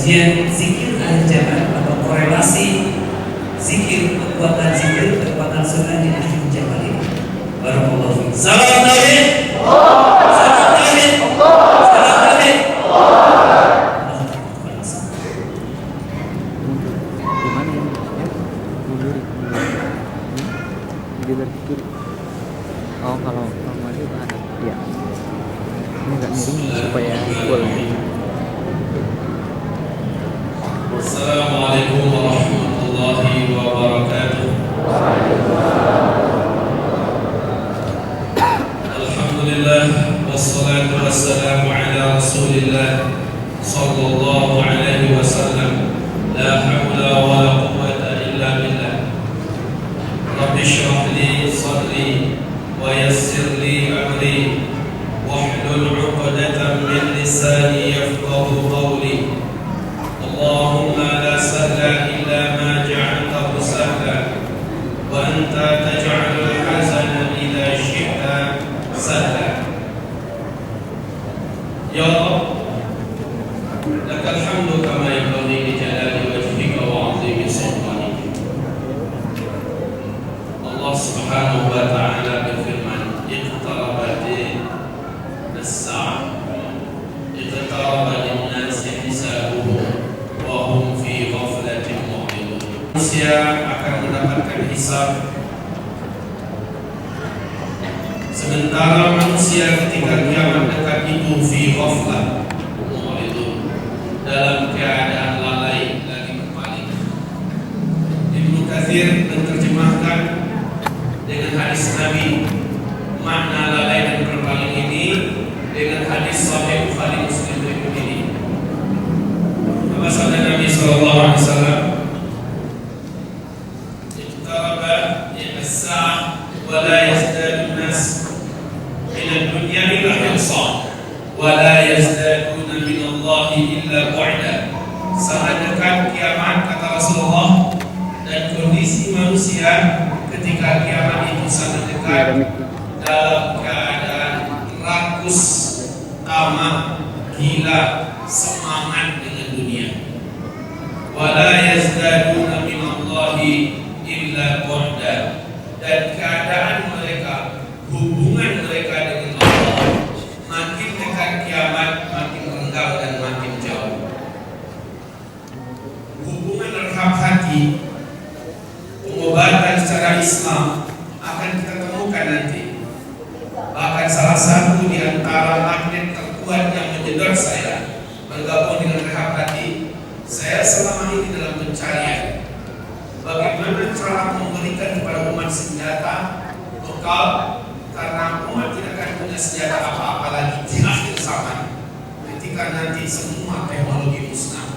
kajian zikir akhir zaman atau korelasi zikir, kekuatan zikir, kekuatan sunnah di akhir zaman ini. Barakallahu fiik. Salam tauhid. Salam tauhid. Salam tauhid. Oh, kalau maju ke hadap ya. Ini enggak miring supaya full. Assalamualaikum warahmatullahi wabarakatuh. Alhamdulillah wassalatu wassalamu ala Rasulillah sallallahu alaihi wasallam. La haula wa la quwwata illa billah. Rabbi shrah li sadri wa yassir li amri wahlul 'uqdatam min lisani yafqahu qawli. Allahumma la sahla illa ma ja'altahu sahla wa anta taj'alul hazana idza syi'ta sahla. Ya Allah, lakal hamdu kama yanbaghi li jalali wajhika wa 'azimi sultanika. Allah Subhanahu wa ta'ala berfirman, iqtarabatis as-sa'ah, iqtaraba lin-nasi hisabuhum wa hum fi ghaflatin mu'ridun. Manusia akan mendapatkan hisab, sementara manusia ketika kiamat dekat itu fi ghaflah mu'ridun, dalam keadaan lalai lagi berpaling. Ibnu Katsir menerjemahkan dengan hadis Nabi makna lalai dan berpaling ini dengan hadis Sahih Bukhari Muslim berikut ini. Apa sabda Nabi sallallahu alaihi wasallam? Iqtaraba as-sa'ah wa la yazdadu an-nas min ad-dunya illa ihsan wa la yazdaduna min Allah illa bu'da. Sangat dekat kiamat, kata Rasulullah, dan kondisi manusia ketika kiamat itu sangat dekat dalam keadaan rakus, tamak, gila, semangat dengan dunia. Wala yazdaduna minallahi illa bu'da, dan keadaan mereka, hubungan mereka dengan Allah makin dekat kiamat makin renggang dan makin jauh. Hubungan rehab hati, pengobatan secara Islam akan kita temukan nanti. Bahkan salah satu di antara magnet terkuat yang menjedot saya bergabung dengan rehab hati, saya selama ini dalam pencarian bagaimana cara memberikan kepada umat senjata bekal, karena umat tidak akan punya senjata apa-apa lagi di akhir zaman ketika nanti semua teknologi musnah.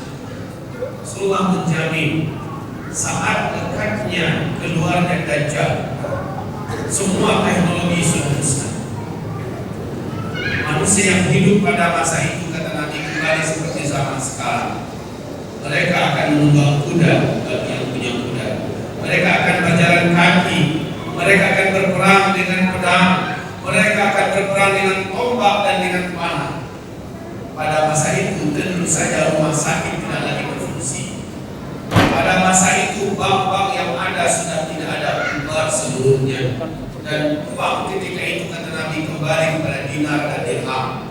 Rasulullah menjamin saat dekatnya keluarnya Dajjal, semua teknologi sudah musnah. Manusia yang hidup pada masa itu, kata Nabi, kembali seperti zaman sekarang. Mereka akan menunggang kuda bagi yang punya kuda. Mereka akan berjalan kaki. Mereka akan berperang dengan pedang. Mereka akan berperang dengan tombak dan dengan panah. Pada masa itu tentu saja rumah sakit tidak lagi berfungsi. Pada masa itu bank-bank yang ada sudah tidak ada, bubar seluruhnya. Dan uang ketika itu, kata Nabi, kembali kepada dinar dan dirham.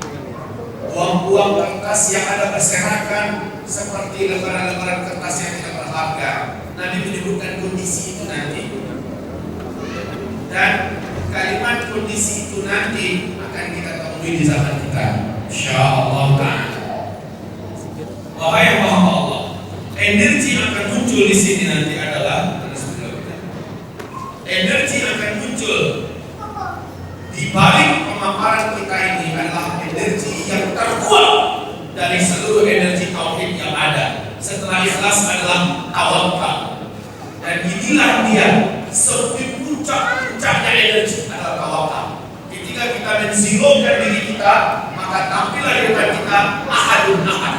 Uang-uang kertas yang ada berserakan seperti lembaran-lembaran kertas yang tidak berharga. Nabi menyebutkan kondisi itu nanti. Dan kalimat kondisi itu nanti akan kita temui di zaman kita, insyaallah ta'ala. Wahai hamba Allah, energi yang akan muncul di sini nanti adalah energi yang akan muncul di balik pemaparan kita ini adalah energi yang terkuat dari seluruh energi tauhid yang ada. Setelah ikhlas adalah tawakal. Dan inilah dia sebut puncak-puncaknya energi adalah tawakal. Ketika kita menzirokan diri kita, maka tampillah di depan kita ahadun ahad.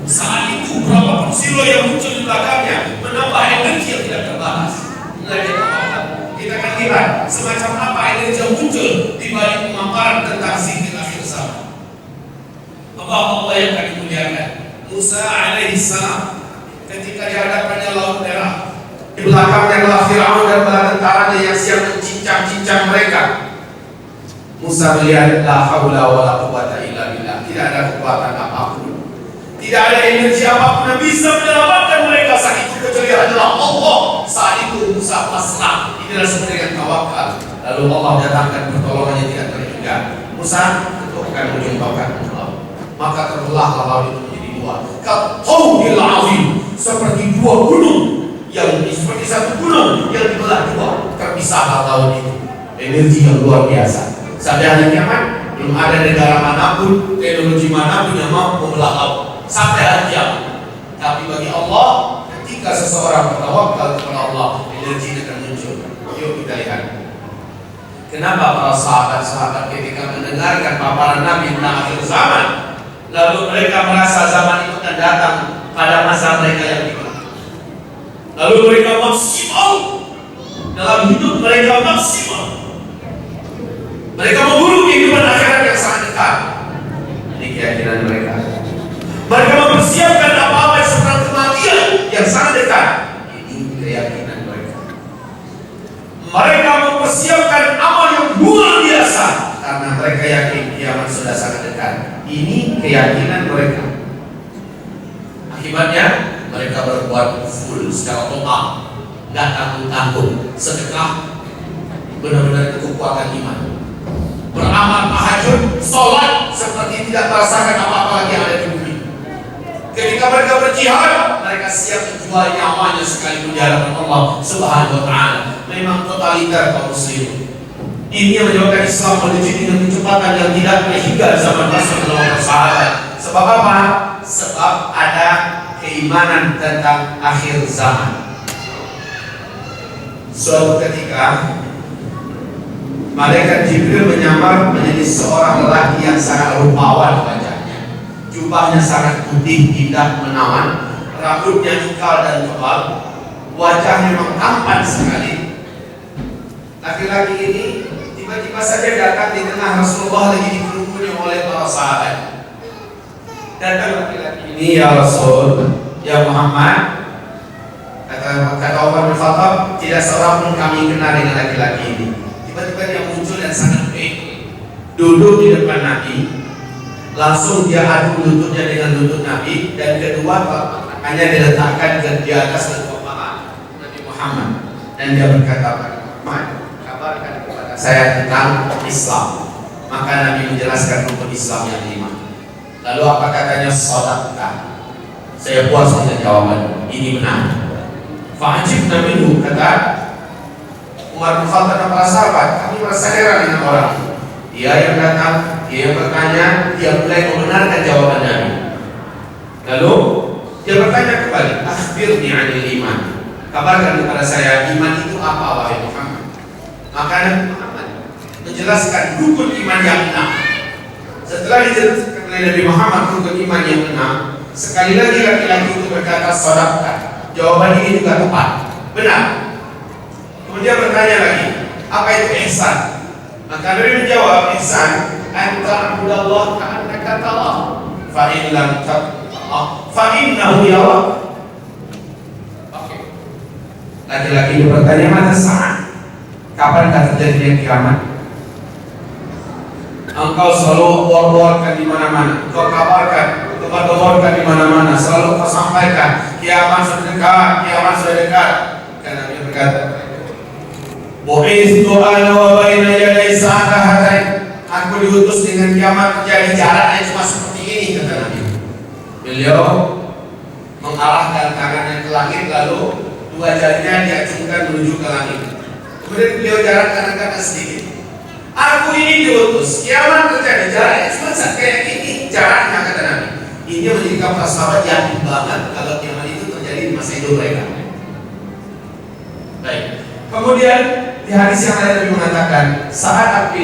Saat itu berapapun zero yang muncul di belakangnya menambah energi yang tidak terbatas. Inilah dia tawakal. Kita akan lihat semacam apa energi yang muncul di balik pemaparan tentang zikir akhir zaman. Allah yang kami muliakan, Musa alaihi salam ketika di hadapannya laut merah, di belakangnya adalah Firaun dan bala tentaranya yang siap mencincang-cincang mereka. Musa melihat la haula wala quwwata illa billah, tidak ada kekuatan apapun, tidak ada energi apapun yang bisa menyelamatkan mereka saat itu kecuali adalah Allah. Saat itu Musa pasrah, inilah seperti dengan tawakal. Lalu Allah datangkan pertolongannya tidak terhingga. Musa akan menjumpai Allah, maka terbelahlah laut itu menjadi dua. Kauhil azim, seperti dua gunung yang seperti satu gunung yang dibelah dua, terpisahlah laut itu. Energi yang luar biasa. Sampai hari kiamat belum ada negara manapun, teknologi manapun yang mampu membelah laut sampai hari kiamat. Tapi bagi Allah, ketika seseorang bertawakal kepada Allah, energi akan muncul. Yuk kita lihat. Kenapa para sahabat-sahabat ketika mendengarkan paparan Nabi tentang akhir zaman, lalu mereka merasa zaman itu akan datang pada masa mereka yang tiba. Lalu mereka maksimal dalam hidup mereka maksimal. Mereka memburu kehidupan akhirat yang sangat dekat. Ini keyakinan mereka. Mereka mempersiapkan apa-apa setelah kematian yang sangat dekat. Ini keyakinan mereka. Mereka mempersiapkan amal yang luar biasa karena mereka yakin kiamat sudah sangat dekat. Ini keyakinan mereka. Akibatnya mereka berbuat full secara total, nggak tanggung-tanggung, sedekah, benar-benar kekuatan iman. Beramal tahajud, sholat seperti tidak merasakan apa-apa lagi yang ada di bumi. Ketika mereka berjihad, mereka siap menjual nyawanya sekalipun di hadapan Allah Subhanahu wa Ta'ala. Memang totaliter kaum muslim. Ini yang menyebabkan Islam menuju dengan kecepatan yang tidak terhingga zaman Rasulullah SAW. Sebab apa? Sebab ada keimanan tentang akhir zaman. Suatu ketika malaikat Jibril menyamar menjadi seorang lelaki yang sangat rupawan wajahnya. Jubahnya sangat putih, indah, menawan, rambutnya ikal dan tebal, wajahnya memang tampan sekali. Laki-laki ini tiba-tiba saja datang di tengah Rasulullah lagi dikerumuni oleh para sahabat. Datang laki-laki ini, ya Rasul, ya Muhammad, kata Umar bin Khattab, tidak seorang pun kami kenal dengan laki-laki ini. Tiba-tiba dia muncul dan sangat baik, duduk di depan Nabi, langsung dia adu lututnya dengan lutut Nabi, dan kedua hanya diletakkan di atas kedua paha Nabi Muhammad, dan dia berkata, Muhammad, kabarkan kepada saya tentang Islam. Maka Nabi menjelaskan rukun Islam yang 5. Lalu apa katanya? Shadaqta. Saya puas dengan jawaban ini, benar. Fa'ajibna minhu, kata Umar bin Khattab dan para sahabat, kami merasa heran dengan orang. Dia yang datang, dia yang bertanya, dia mulai membenarkan jawaban Nabi. Lalu dia bertanya kembali, akhbirni 'anil iman. Kabarkan kepada saya, iman itu apa, wahai Muhammad? Maka Nabi Muhammad menjelaskan rukun iman yang 6. Setelah dijelaskan oleh Nabi Muhammad rukun iman yang 6, sekali lagi laki-laki itu berkata, shadaqta. Jawaban ini juga tepat, benar. Kemudian bertanya lagi, apa itu ihsan? Maka Nabi menjawab, ihsan anta abudallah ka'annaka tarah, fa in lam tarah fa innahu yarah. Oke. Laki-laki itu bertanya, mana saat? Kapan akan terjadinya kiamat? Engkau selalu war-warkan di mana-mana, engkau kabarkan, tebar-tebarkan di mana-mana, selalu kau sampaikan kiamat sudah dekat, kiamat sudah dekat. Karena Nabi berkata, bu'istu ana wa baina yaday sa'ata hatain. Aku diutus dengan kiamat terjadi jaraknya cuma seperti ini, kata Nabi. Beliau mengarahkan tangannya ke langit, lalu dua jarinya diacungkan menuju ke langit. Kemudian beliau jarakkan tangannya sedikit. Aku ini diutus, kiamat terjadi, jaraknya cuma kayak ini, jaraknya, kata Nabi. Ini menjadikan para sahabat yakin banget kalau kiamat itu terjadi di masa hidup mereka. Baik. Kemudian di hadis yang lain Nabi mengatakan, saat aku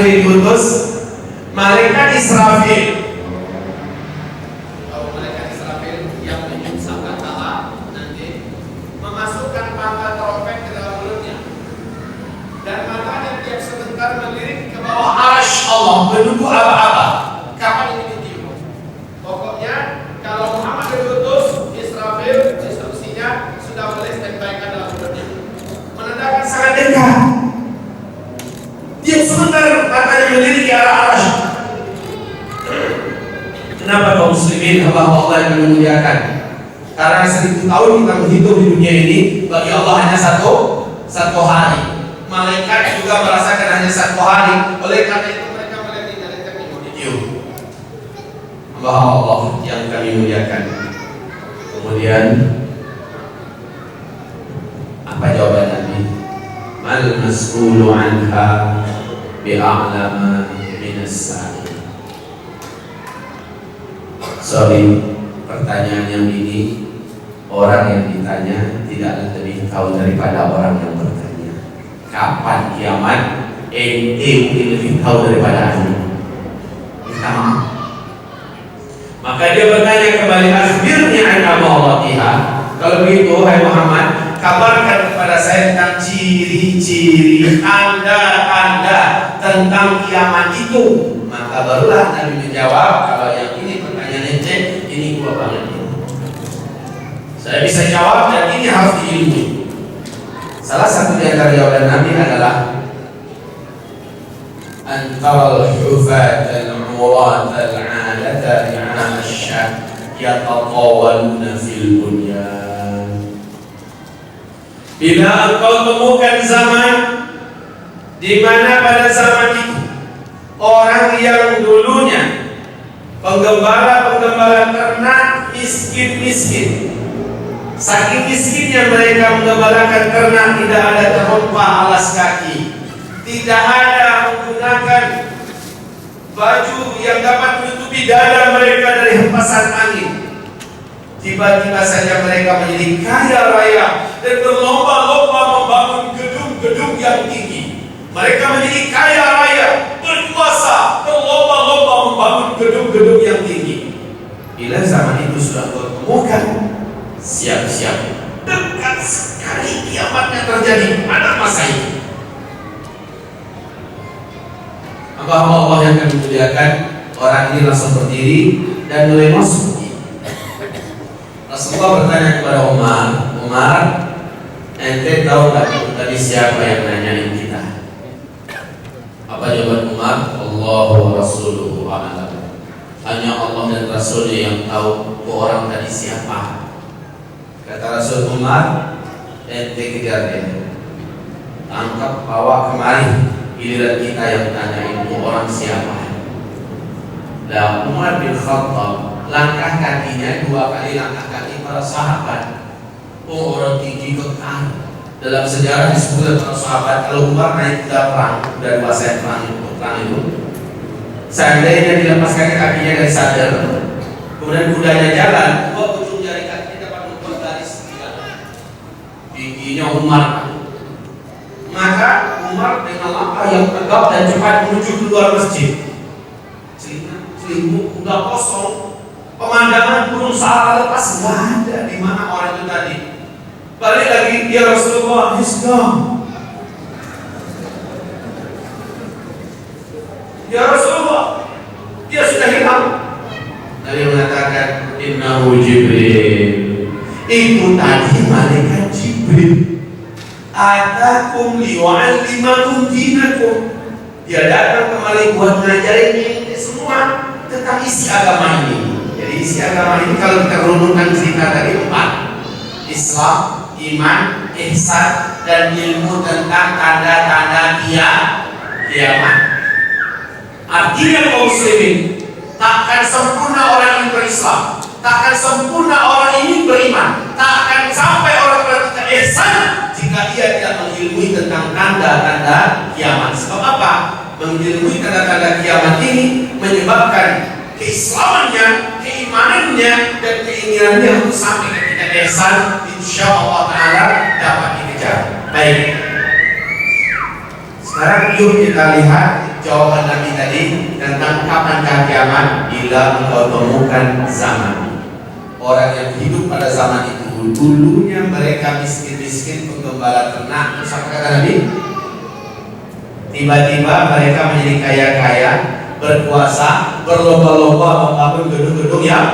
diutus, malaikat Israfil. Kalau malaikat Israfil yang menyusahkan Allah nanti memasukkan pangkat trompet ke dalam mulutnya, dan matanya tiap sebentar melirik ke bawah arasy Allah menunggu apa-apa. Kapan ini ditiup? ke arah arasy. Kenapa kaum muslimin hamba Allah yang dimuliakan? Karena 1000 tahun kita menghidup di dunia ini, bagi Allah hanya satu hari. Malaikat juga merasakan hanya 1 hari. Oleh karena itu mereka melihat ini dari kami mau ditiup. Hamba Allah yang kami muliakan. Kemudian apa jawaban Nabi? Mal mas'ulu anha bi'a'lama minas sa'il. Sorry, pertanyaan yang ini orang yang ditanya tidaklah lebih tahu daripada orang yang bertanya. Kapan kiamat? Ente mungkin lebih tahu daripada aku. Minta maaf. Maka dia bertanya kembali, akhirnya an amawatiha. Kalau begitu, hai Muhammad, kabarkan kepada saya tentang ciri-ciri, tanda-tanda tentang kiamat itu. Maka barulah Nabi menjawab, kalau yang ini pertanyaan ente, ini gua banget. Saya bisa jawab dan ini harus diilmui. Salah satu di antara jawaban Nabi adalah antaral hufat al-murat al-'alata ya'asha yatatawaluna fil bunyan. Bila engkau temukan zaman di mana pada zaman itu orang yang dulunya penggembala ternak miskin-miskin, saking miskinnya mereka menggembalakan ternak, tidak ada terompa alas kaki, tidak ada menggunakan baju yang dapat menutupi dada mereka dari hempasan angin. Tiba-tiba saja mereka menjadi kaya raya dan berlomba-lomba membangun gedung-gedung yang tinggi. Mereka menjadi kaya raya, berkuasa, berlomba-lomba membangun gedung-gedung yang tinggi. Bila zaman itu sudah temukan, siap-siap, dekat sekali kiamatnya terjadi pada masa itu. Allah yang kami muliakan, orang ini langsung berdiri dan mulai masuk. Rasulullah bertanya kepada Umar, ente tahu tak tadi siapa yang nanyain kita? Apa jawaban Umar? Allah wa Rasuluhu a'lam. Hanya Allah dan Rasulnya yang tahu orang tadi siapa. Kata Rasul Umar, ente kejar dia, tangkap, bawa kemari. Giliran kita yang tanyain itu orang siapa. Lah Umar bin Khattab langkah kakinya 2 kali langkah kaki para sahabat. Orang tinggi kekar. Dalam sejarah disebut para sahabat, kalau Umar naik kuda perang, kuda 2 set perang itu, seandainya dilepaskan kakinya dari sadar, kemudian kudanya jalan, 2 ujung jari kakinya dapat membuat garis tingginya Umar. Maka Umar dengan langkah yang tegap dan cepat menuju keluar masjid. Selimut udah kosong, pemandangan burung sahara lepas nggak ada. Di mana orang itu tadi? Balik lagi, ya Rasulullah, he's gone. Ya Rasulullah, dia sudah hilang. Nabi mengatakan, innahu Jibril. Itu tadi malaikat Jibril. Atakum liwa'allimakum dinakum. Dia datang kembali buat ngajarin ini semua tentang isi agama ini. Jadi isi agama ini kalau kita runutkan cerita tadi 4: Islam, iman, ihsan, dan ilmu tentang tanda-tanda kiamat. Artinya kaum muslimin, takkan sempurna orang ini berislam, takkan sempurna orang ini beriman, takkan sampai orang berkata ihsan jika ia tidak mengilmui tentang tanda-tanda kiamat. Sebab apa? Mengilmui tanda-tanda kiamat ini menyebabkan keislamannya, keimanannya, dan keinginannya untuk sampai ketika ihsan, insyaallah ta'ala dapat dikejar. Baik, sekarang yuk kita lihat jawaban Nabi tadi tentang kapankah kiamat. Bila engkau temukan zaman orang yang hidup pada zaman itu, dulunya mereka miskin-miskin penggembala ternak, terus apa kata Nabi? Tiba-tiba mereka menjadi kaya-kaya, berkuasa, berlomba-lomba membangun gedung-gedung yang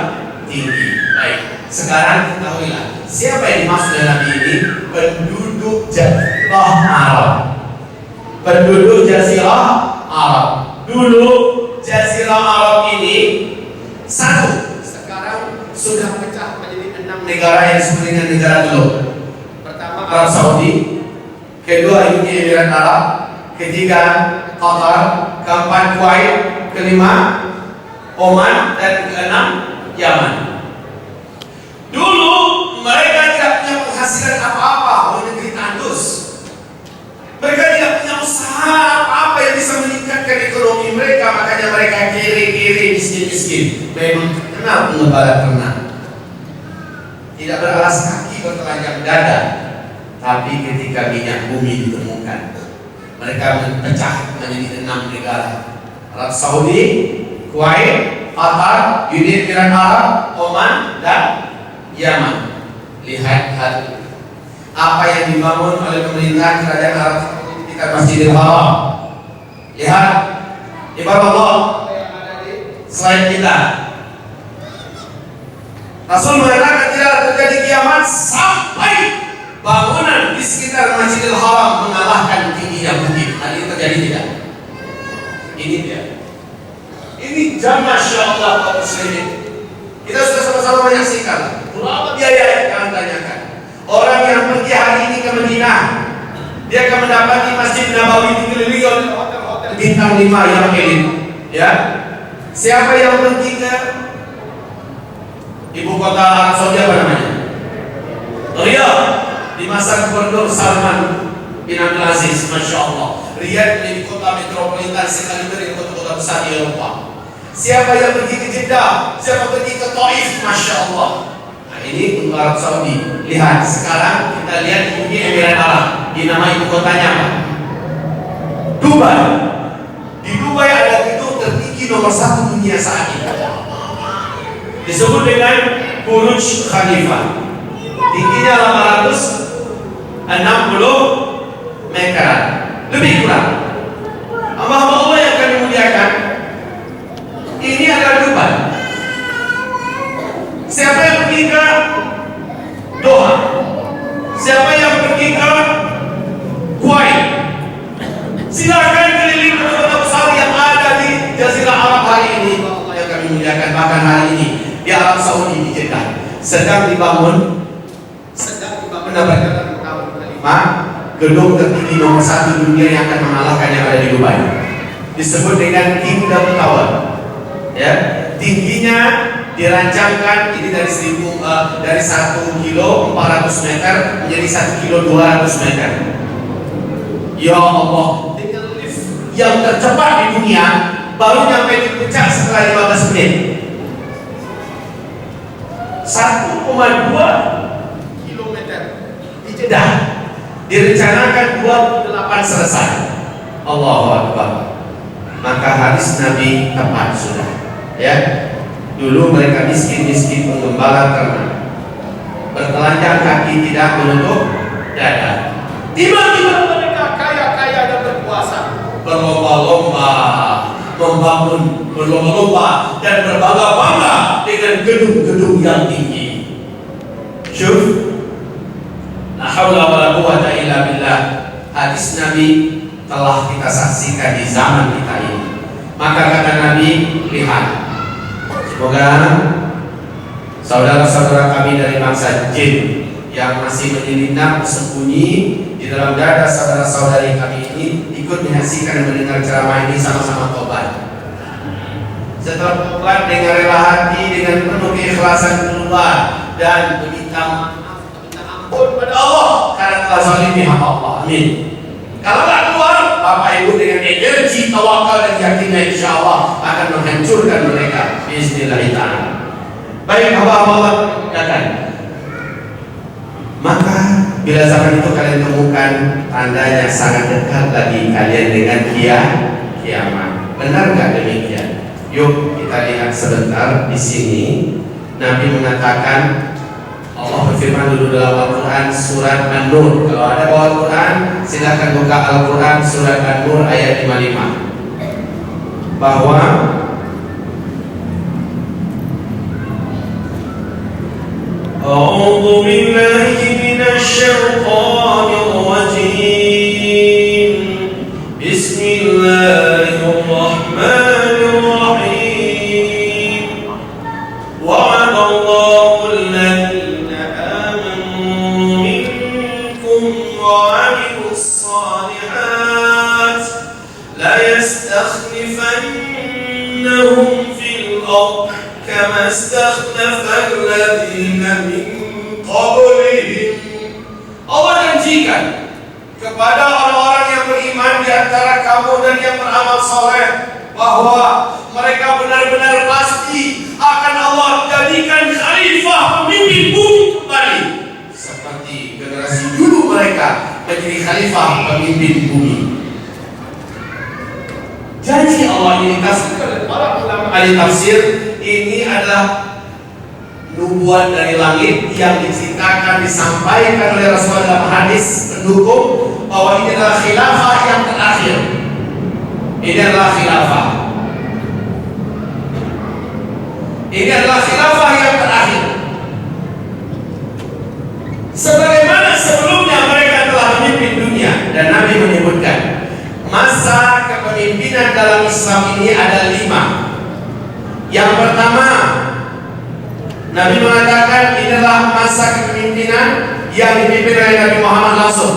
tinggi. Baik, sekarang ketahuilah siapa yang dimaksud dengan Nabi ini? Penduduk Jazirah Arab. Penduduk Jazirah Arab. Dulu Jazirah Arab ini satu, sekarang sudah pecah menjadi 6 negara yang disebut dengan negara teluk. Pertama Arab Saudi, kedua Uni Emirat Arab, ketiga Qatar, keempat Kuwait, kelima Oman, dan keenam Yaman. Dulu mereka tidak punya penghasilan apa-apa, negeri tandus. Mereka tidak punya usaha apa-apa yang bisa meningkatkan ekonomi mereka, makanya mereka kiri-kiri, miskin-miskin. Memang terkenal pengembala ternak, tidak beralas kaki, bertelanjang dada. Tapi ketika minyak bumi ditemukan, mereka pecah menjadi 6 negara: Arab Saudi, Kuwait, Qatar, Uni Emirat Arab, Oman, dan Yaman. Lihat apa yang dibangun oleh pemerintahan kerajaan Arab Saudi di Masjidil Haram. Lihat, ibarat Allah yang ada di slide kita. Rasul mengatakan tidak terjadi kiamat sampai bangunan di sekitar Masjidil Haram mengalahkan tingginya bukit. Hal ini terjadi tidak? Ini dia. Ini jam Masya Allah kaum muslimin. Kita sudah sama-sama menyaksikan. Berapa biaya yang kalian tanyakan? Orang yang pergi hari ini ke Madinah, dia akan mendapati Masjid Nabawi dikelilingi oleh hotel-hotel bintang 5 yang elit. Ya. Siapa yang pergi ke ibu kota Arab Saudi apa namanya? Riyadh, di masa Gubernur Salman bin Abdul Aziz, Masya Allah. Riyadh menjadi kota metropolitan sekaligus dengan kota-kota besar di Eropa. Siapa yang pergi ke Jeddah? Siapa pergi ke Taif? Masya Allah. Nah ini untuk Arab Saudi. Lihat sekarang kita lihat di Uni Emirat Arab. Di nama ibu kotanya apa? Dubai. Di Dubai ada gedung tertinggi nomor 1 dunia saat ini. Disebut dengan Burj Khalifa. Tingginya 860 meter, lebih kurang. Hamba-hamba Allah yang kami muliakan, ini adalah Dubai. Siapa yang pergi ke Doha? Siapa yang pergi ke Kuwait? Silakan keliling kota-kota besar yang ada di Jazirah Arab hari ini. Allah yang kami muliakan, bahkan hari ini di Arab Saudi, di Jeddah sedang dibangun pada tahun kelima gedung tertinggi nomor 1 dunia yang akan mengalahkan yang ada di Dubai. Disebut dengan Kingdom Tower. Ya, tingginya dirancangkan ini dari 1 kilo 400 meter menjadi 1 kilo 200 meter. Ya Allah, dengan lift yang tercepat di dunia baru nyampe di puncak setelah 15 menit. 1,2 kilometer di Jeddah, direncanakan 28 selesai. Allahu Akbar. Maka hadis Nabi tepat sudah. Ya, dulu mereka miskin-miskin penggembala ternak, bertelanjang kaki, tidak menutup dada. Tiba-tiba mereka kaya-kaya dan berkuasa, berlomba-lomba membangun, berlomba-lomba dan berbangga-bangga dengan gedung-gedung yang tinggi. Syuf, la haula wala quwwata illa billah. Hadis Nabi telah kita saksikan di zaman kita ini. Maka kata Nabi, lihat, semoga saudara-saudara kami dari bangsa jin yang masih menyelinap sembunyi di dalam dada saudara-saudari kami ini ikut menyaksikan dan mendengar ceramah ini, sama-sama tobat. Setelah tobat dengan rela hati, dengan penuh keikhlasan keluar dan meminta maaf, minta ampun pada Allah karena telah zalimi hamba Allah. Amin. Kalau tak keluar, Bapak Ibu dengan energi tawakal dan yakinnya insya Allah akan menghancurkan mereka. Bismillahirrahmanirrahim. Baik hamba-hamba Allah katakan. Maka bila zaman itu kalian temukan tandanya sangat dekat lagi kalian dengan kiamat. Benar nggak demikian? Yuk kita lihat sebentar di sini. Nabi mengatakan, Allah berfirman dulu dalam Al-Quran surat An-Nur. Kalau ada bawa Al-Quran, silahkan buka Al-Quran surat An-Nur ayat 55. Bahwa A'udzu billahi minasy syaithanir rajim. Bismillahirrahmanirrahim. مثل الذين من قبلهم. Allah janjikan kepada orang-orang yang beriman di antara kamu dan yang beramal soleh bahwa mereka benar-benar pasti akan Allah jadikan khalifah pemimpin bumi kembali seperti generasi dulu mereka menjadi khalifah pemimpin bumi. Janji Allah ini dikasih oleh para ulama ahli tafsir, ini adalah nubuat dari langit yang diceritakan, disampaikan oleh Rasulullah dalam hadis pendukung bahwa ini adalah khilafah yang terakhir. Ini adalah khilafah. Ini adalah khilafah yang terakhir. Sebagaimana sebelumnya mereka telah memimpin dunia, dan Nabi menyebutkan masa kepemimpinan dalam Islam ini ada 5. Yang pertama, Nabi mengatakan inilah masa kepemimpinan yang dipimpin oleh Nabi Muhammad langsung.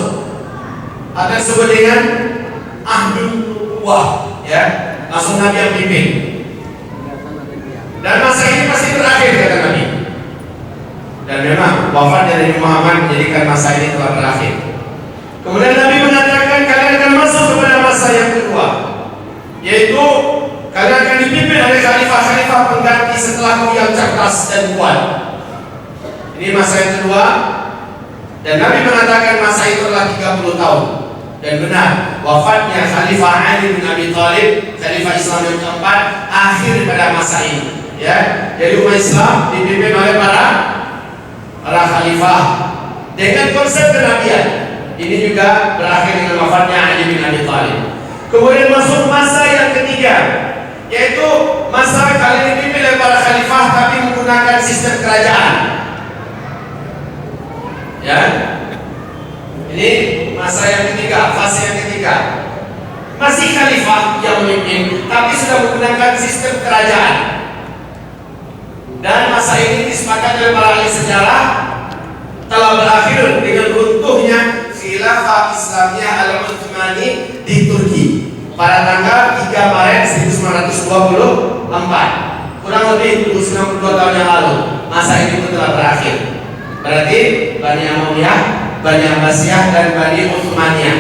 Atau disebut dengan Ahdul Nubuwah, ya, langsung Nabi yang pimpin. Dan masa ini pasti berakhir, kata Nabi. Dan memang wafatnya Nabi Muhammad menjadikan masa ini telah berakhir. Kemudian Nabi mengatakan kalian akan masuk kepada masa yang kedua, yaitu kalian akan dipimpin oleh khalifah-khalifah pengganti setelahku yang cerdas dan kuat. Ini masa yang kedua. Dan Nabi mengatakan masa itu adalah 30 tahun. Dan benar, wafatnya Khalifah Ali bin Abi Thalib, Khalifah Islam yang keempat, akhir pada masa ini. Ya, jadi umat Islam dipimpin oleh para khalifah dengan konsep kenabian. Ini juga berakhir dengan wafatnya Ali bin Abi Thalib. Kemudian masuk masa yang ketiga, yaitu masa kali dipimpin oleh para khalifah tapi menggunakan sistem kerajaan. Ya, ini masa yang ketiga, fase yang ketiga. Masih khalifah yang memimpin, tapi sudah menggunakan sistem kerajaan. Dan masa ini disepakati oleh para ahli sejarah telah berakhir dengan runtuhnya khilafah Islamiyah Al-Utsmani di Turki pada tanggal 3 Maret 1924, kurang lebih 92 tahun yang lalu. Masa ini pun telah berakhir. Berarti Bani Umayyah, Bani Abbasiyah, dan Bani Utsmaniyah,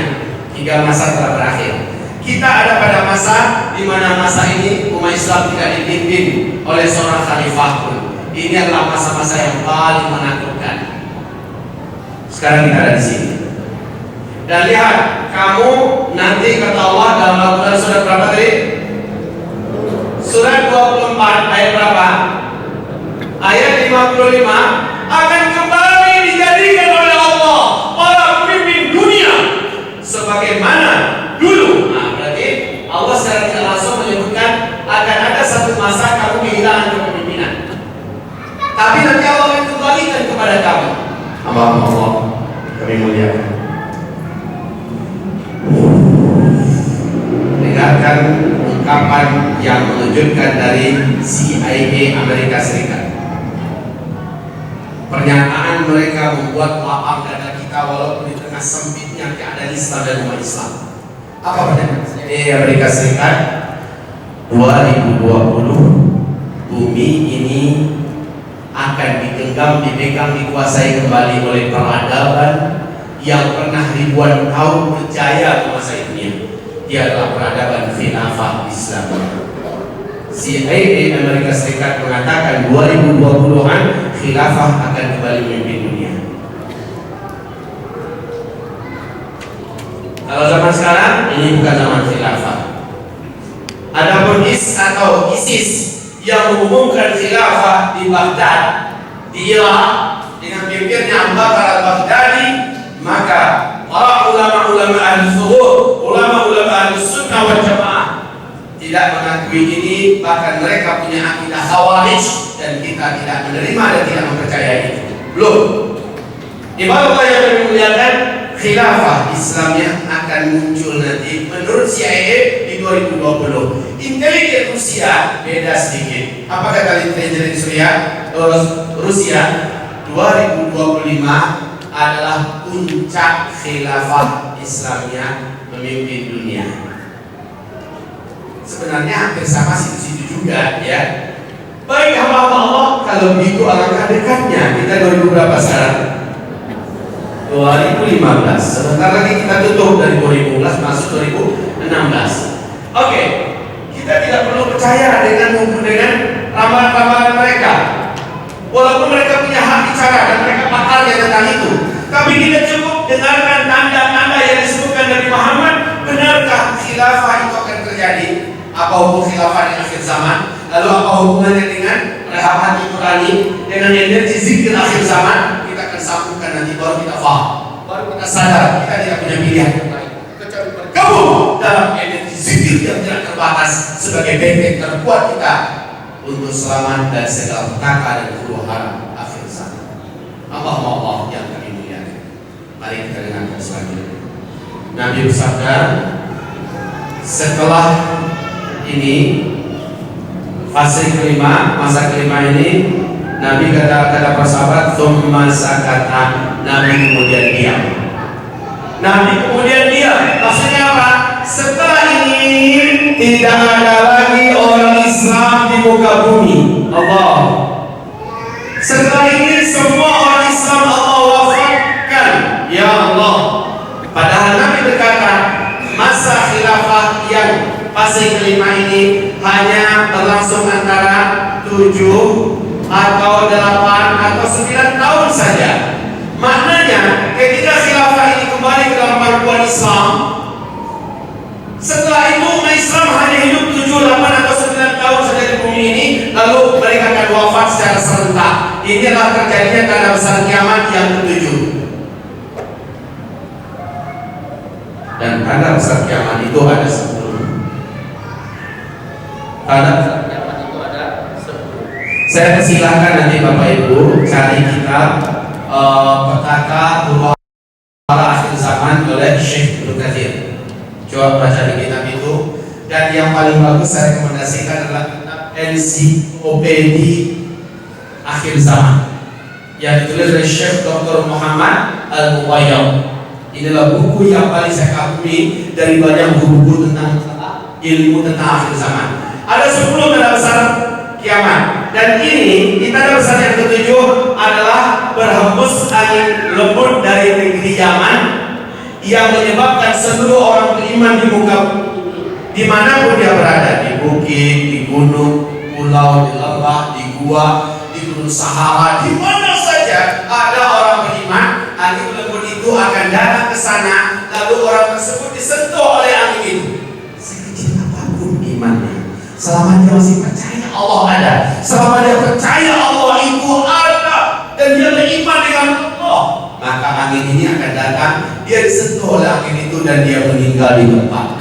3 masa telah berakhir. Kita ada pada masa di mana masa ini umat Islam tidak dipimpin oleh seorang khalifah pun. Ini adalah masa-masa yang paling menakutkan. Sekarang kita ada di sini. Dan lihat, kamu nanti kata Allah dalam Al-Quran surat berapa tadi? Surat 24 ayat berapa? Ayat 55, akan kembali dijadikan oleh Allah para pemimpin dunia sebagaimana dulu. Nah, berarti Allah secara tidak langsung menyebutkan akan ada satu masa kamu kehilangan kepemimpinan. Tapi nanti Allah akan kembalikan kepada kamu. Allah kami muliakan. Dengarkan ungkapan yang mengejutkan dari CIA Amerika Serikat. Pernyataan mereka membuat lapang dada kita walaupun di tengah sempitnya keadaan Islam dan umat Islam. Apa pernyataan CIA Amerika Serikat? 2020 bumi ini akan digenggam, dipegang, dikuasai kembali oleh peradaban yang pernah ribuan tahun berjaya menguasai dunia. Dia adalah peradaban khilafah Islam. CIA Amerika Serikat mengatakan 2020-an khilafah akan kembali memimpin dunia. Kalau zaman sekarang ini bukan zaman khilafah. Adapun ISIS yang mengumumkan khilafah di Baghdad, di Irak dengan pimpinnya Abu Bakar al-Baghdadi, maka para ulama-ulama ahli-sunnah, ulama-ulama ahli-sunnah wal jamaah tidak mengakui ini, bahkan mereka punya akidah khawarij dan kita tidak menerima dan tidak mempercayai itu. Belum. Ibadah Allah yang dimuliakan, khilafah Islamnya akan muncul nanti menurut CIA di 2020. Intelijen Rusia beda sedikit. Apa kata intelijen Rusia? 2025 adalah puncak khilafah Islamnya memimpin dunia. Sebenarnya hampir sama situ-situ juga, ya. Baik hamba Allah, kalau begitu alangkah dekatnya kita 2000 berapa sekarang? 2015. Sebentar lagi kita tutup dari 2015 masuk 2016. Oke, kita tidak perlu percaya dengan ramalan-ramalan mereka. Walaupun mereka punya hak bicara dan mereka pakarnya tentang itu, tapi kita cukup dengarkan tanda-tanda yang disebutkan dari Muhammad. Benarkah khilafah itu akan terjadi? Apa hukum khilafah di akhir zaman? Lalu apa hubungannya dengan rehab hati nurani, dengan energi zikir akhir zaman? Kita akan sambungkan nanti, baru kita faham, baru kita sadar kita tidak punya pilihan yang lain kecuali bergabung dalam energi zikir yang tidak terbatas sebagai benteng terkuat kita untuk selamat dari segala petaka dan huru-hara akhir zaman. Allah yang kami muliakan. Mari kita dengarkan selanjutnya. Nabi bersabda, setelah ini fase kelima, masa kelima ini, Nabi kata para sahabat, "Tsumma sakata." Nabi kemudian diam. Maksudnya apa? Setelah ini tidak ada lagi orang Islam di muka bumi. Allah. Setelah ini semua orang Islam Allah wafatkan. Ya Allah. Padahal Nabi berkata, masa khilafah yang fase kelima ini hanya berlangsung antara 7 atau 8 atau 9 tahun saja. Maknanya ketika khilafah ini kembali ke dalam pangkuan Islam, setelah itu umat Islam hanya hidup 7, 8 atau 9 tahun saja di bumi ini, lalu mereka akan wafat secara serentak. Inilah terjadinya tanda besar kiamat yang ke-7. Dan tanda besar kiamat itu ada 10. Tanda besar kiamat itu ada 10. Saya persilahkan nanti Bapak Ibu cari kitab Petaka Huru-hara Akhir Zaman oleh Syekh Ibnu Katsir. Coba baca di kitab itu. Dan yang paling bagus saya rekomendasikan adalah kitab Ensiklopedia Akhir Zaman yang ditulis oleh Syekh Dr. Muhammad Al-Muwayyad. Inilah buku yang paling saya kagumi dari banyak buku-buku tentang ilmu tentang akhir zaman. Ada 10 tanda besar kiamat, dan ini tanda besar yang ke-7 adalah berhembus angin lembut dari negeri Yaman yang menyebabkan seluruh orang beriman di muka dimanapun dia berada, di bukit, di gunung, pulau, di lembah, di gua, di gunung Sahara, di mana saja ada orang beriman, angin lembut itu akan datang ke sana, lalu orang tersebut disentuh oleh angin itu. Sekecil apapun imannya, selama dia masih percaya Allah ada, selama dia percaya Allah itu ada, dan dia beriman dengan Allah, maka angin ini akan datang, dia disentuh oleh angin itu dan dia meninggal di tempat.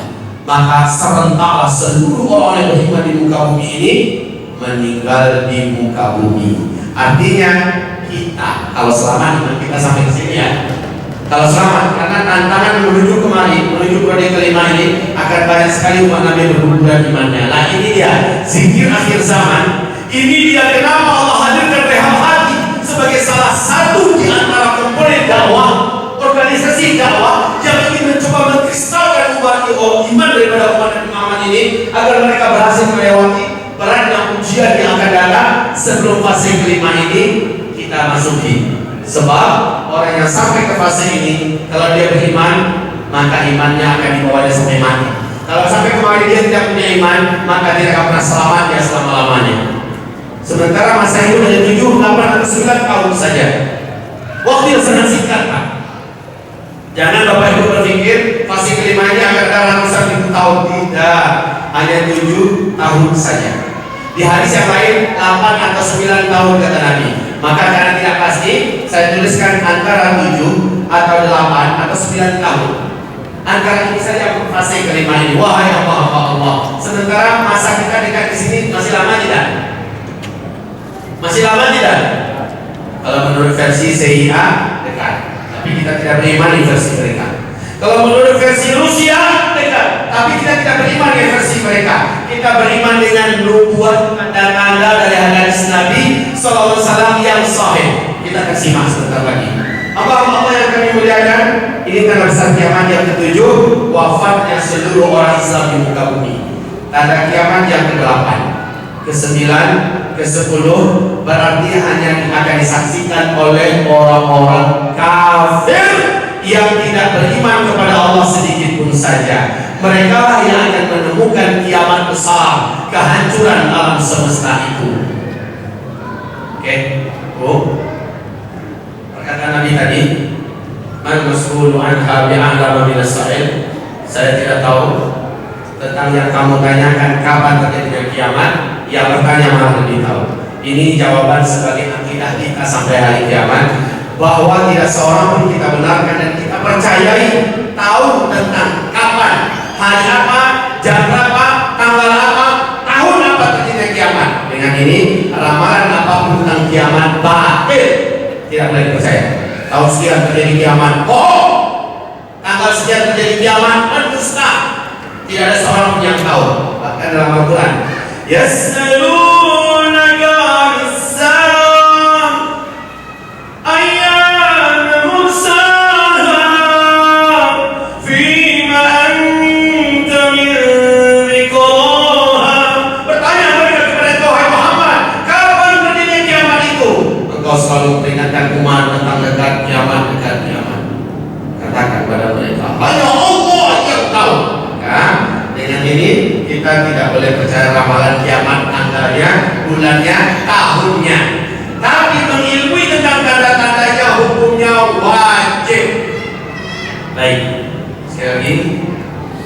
Maka serentaklah seluruh orang yang beriman di muka bumi ini meninggal di muka bumi. Artinya kita, kalau selamat iman kita sampai ke sini ya, kalau selamat, karena tantangan menuju kemari, menuju periode kelima ini akan banyak sekali umat Nabi berguguran imannya. Nah ini dia zikir akhir zaman. Ini dia kenapa Allah hadirkan rehab hati sebagai salah satu di antara komponen dakwah, organisasi dakwah yang ingin mencoba mengkristalkan iman daripada umat Nabi Muhammad ini agar mereka berhasil melewati beratnya ujian yang akan datang sebelum fase kelima ini kita masuki. Sebab orang yang sampai ke fase ini, kalau dia beriman, maka imannya akan dibawa dia sampai mati. Kalau sampai kemarin dia tidak punya iman, maka dia akan pernah selamat dia selama-lamanya. Sementara masa hidup hanya 7, 8 atau 9 tahun saja. Waktu yang sangat singkat, Pak. Jangan Bapak Ibu berpikir fase kelima ini akan datang ratusan ribu tahun. Tidak, hanya 7 tahun saja. Di hadis yang lain 8 atau 9 tahun kata Nabi. Maka karena tidak pasti, saya tuliskan antara 7 atau 8 atau 9 tahun. Antara ini saja fase kelima ini. Wahai Allah. Sementara masa kita dekat di sini masih lama tidak? Masih lama tidak? Kalau menurut versi CIA dekat, tapi kita tidak beriman di versi mereka. Kalau menurut versi Rusia dekat, tapi kita tidak beriman dengan versi mereka. Kita beriman dengan nubuat tanda-tanda dari hadis Nabi Sallallahu Alaihi Wasallam yang sahih. Kita akan simak sebentar lagi. Allah yang kami muliakan, ini tanda besar kiamat yang ke-7, wafatnya seluruh orang Islam di muka bumi. Tanda kiamat yang ke-8, ke-9, ke-10 berarti hanya akan disaksikan oleh orang-orang kafir yang tidak beriman kepada Allah sedikit pun saja. Mereka lah yang akan menemukan kiamat besar, kehancuran alam semesta itu. Oke, perkataan Nabi tadi, "Man mas'ulu anha bi'alama minas sa'il." Saya tidak tahu tentang yang kamu tanyakan kapan terjadinya kiamat. Yang bertanya malah lebih tahu. Ini jawaban sebagai akidah kita sampai hari kiamat, bahwa tidak seorang pun kita benarkan dan kita percayai tahu tentang kapan, hari apa, jam berapa, tanggal apa, tahun apa terjadinya kiamat. Dengan ini ramalan apapun tentang kiamat batil, tidak boleh percaya. Tahun sekian terjadi kiamat, tanggal sekian terjadi kiamat, dusta. Tidak ada seorang pun yang tahu. Bahkan dalam Al-Quran, yas'alunaka 'anis-sa'ah ayyana mursaha fima anta min dzikraha. Bertanya mereka kepada engkau, hai Muhammad, kapan terjadinya kiamat itu? Engkau selalu peringatkan umat tentang dekat kiamat. Katakan kepada mereka, hanya Allah yang tahu. Dengan ini kita tidak boleh percaya ramalan kiamat, tanggalnya, bulannya, tahunnya. Tapi mengilmui tentang tanda-tandanya, hukumnya wajib. Baik, sekali lagi,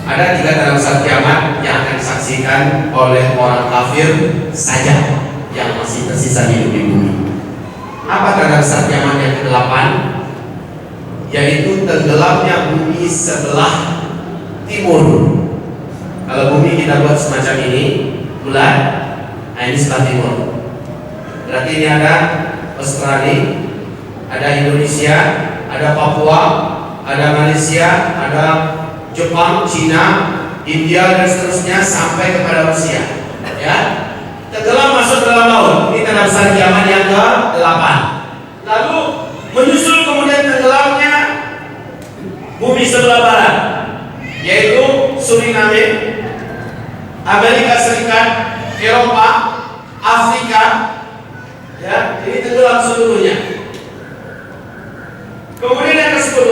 ada 3 tanda besar kiamat yang akan disaksikan oleh orang kafir saja yang masih tersisa hidup di bumi. Apa tanda besar kiamat yang ke-8? Yaitu tenggelamnya bumi sebelah timur. Kalau bumi kita buat semacam ini, bulan, nah ini sebelah timur. Berarti ini ada Australia, ada Indonesia, ada Papua, ada Malaysia, ada Jepang, Cina, India dan seterusnya sampai kepada Rusia. Ya, tenggelam masuk dalam laut. Ini tanda besar kiamat yang ke-8. Lalu menyusul kemudian tenggelamnya bumi sebelah barat, yaitu Suriname, Amerika Serikat, Eropa, Afrika, ya, ini tenggelam seluruhnya. Kemudian yang ke-10,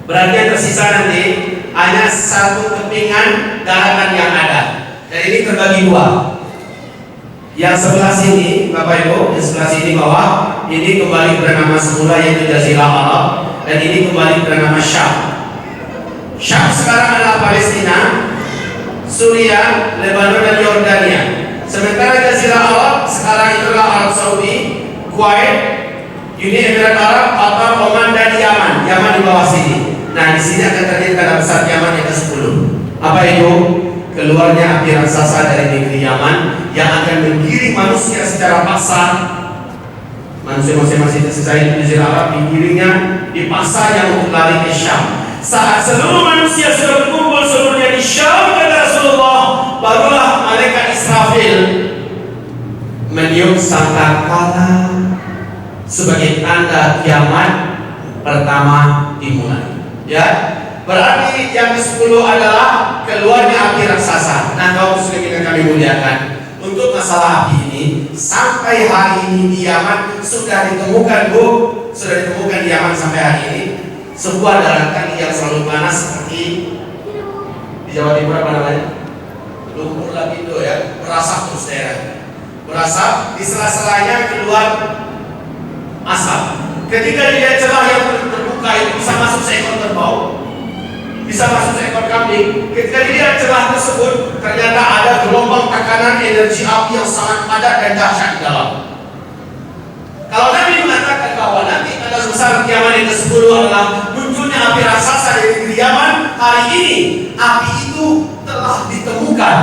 berarti yang tersisa nanti hanya satu kepingan daratan yang ada. Dan ini terbagi 2. Yang sebelah sini, Bapak Ibu, yang sebelah sini bawah, ini kembali bernama semula yaitu Jazirah Arab, dan ini kembali bernama Syam. Syam sekarang adalah Palestina, Suriah, Lebanon dan Yordania. Sementara Jazirah Arab sekarang itulah Arab Saudi, Kuwait, Uni Emirat Arab, Qatar, Oman dan Yaman. Yaman di bawah sini. Nah, di sini akan terjadi tanda besar kiamat yang ke-10. Apa itu? Keluarnya api raksasa dari negeri Yaman yang akan menggiring manusia secara paksa. Manusia masing-masing tersisa di Jazirah Arab digiringnya, dipaksa untuk lari ke Syam. Saat seluruh manusia sudah berkumpul seluruhnya di Syam, kata Rasulullah, barulah malaikat Israfil meniup sangkakala sebagai tanda kiamat pertama dimulai. Ya, berarti yang ke-10 adalah keluarnya api raksasa. Nah, kaum muslimin yang kami muliakan, untuk masalah api ini sampai hari ini di Yaman sudah ditemukan, sudah ditemukan di Yaman sampai hari ini sebuah daratan yang selalu panas seperti di Jawa Timur apa namanya? Lumpur Lapindo ya, berasap terus daerah. Berasap, di sela-selanya keluar asap. Ketika dia celah yang terbuka itu bisa masuk seekor kerbau, bisa masuk seekor kambing. Ketika dia celah tersebut ternyata ada gelombang tekanan energi api yang sangat padat dan dahsyat di dalam. Kalau Nabi mengatakan bahwa nanti tanda besar kiamat yang ke-10 adalah munculnya api raksasa dari negeri Yaman, hari ini api itu telah ditemukan.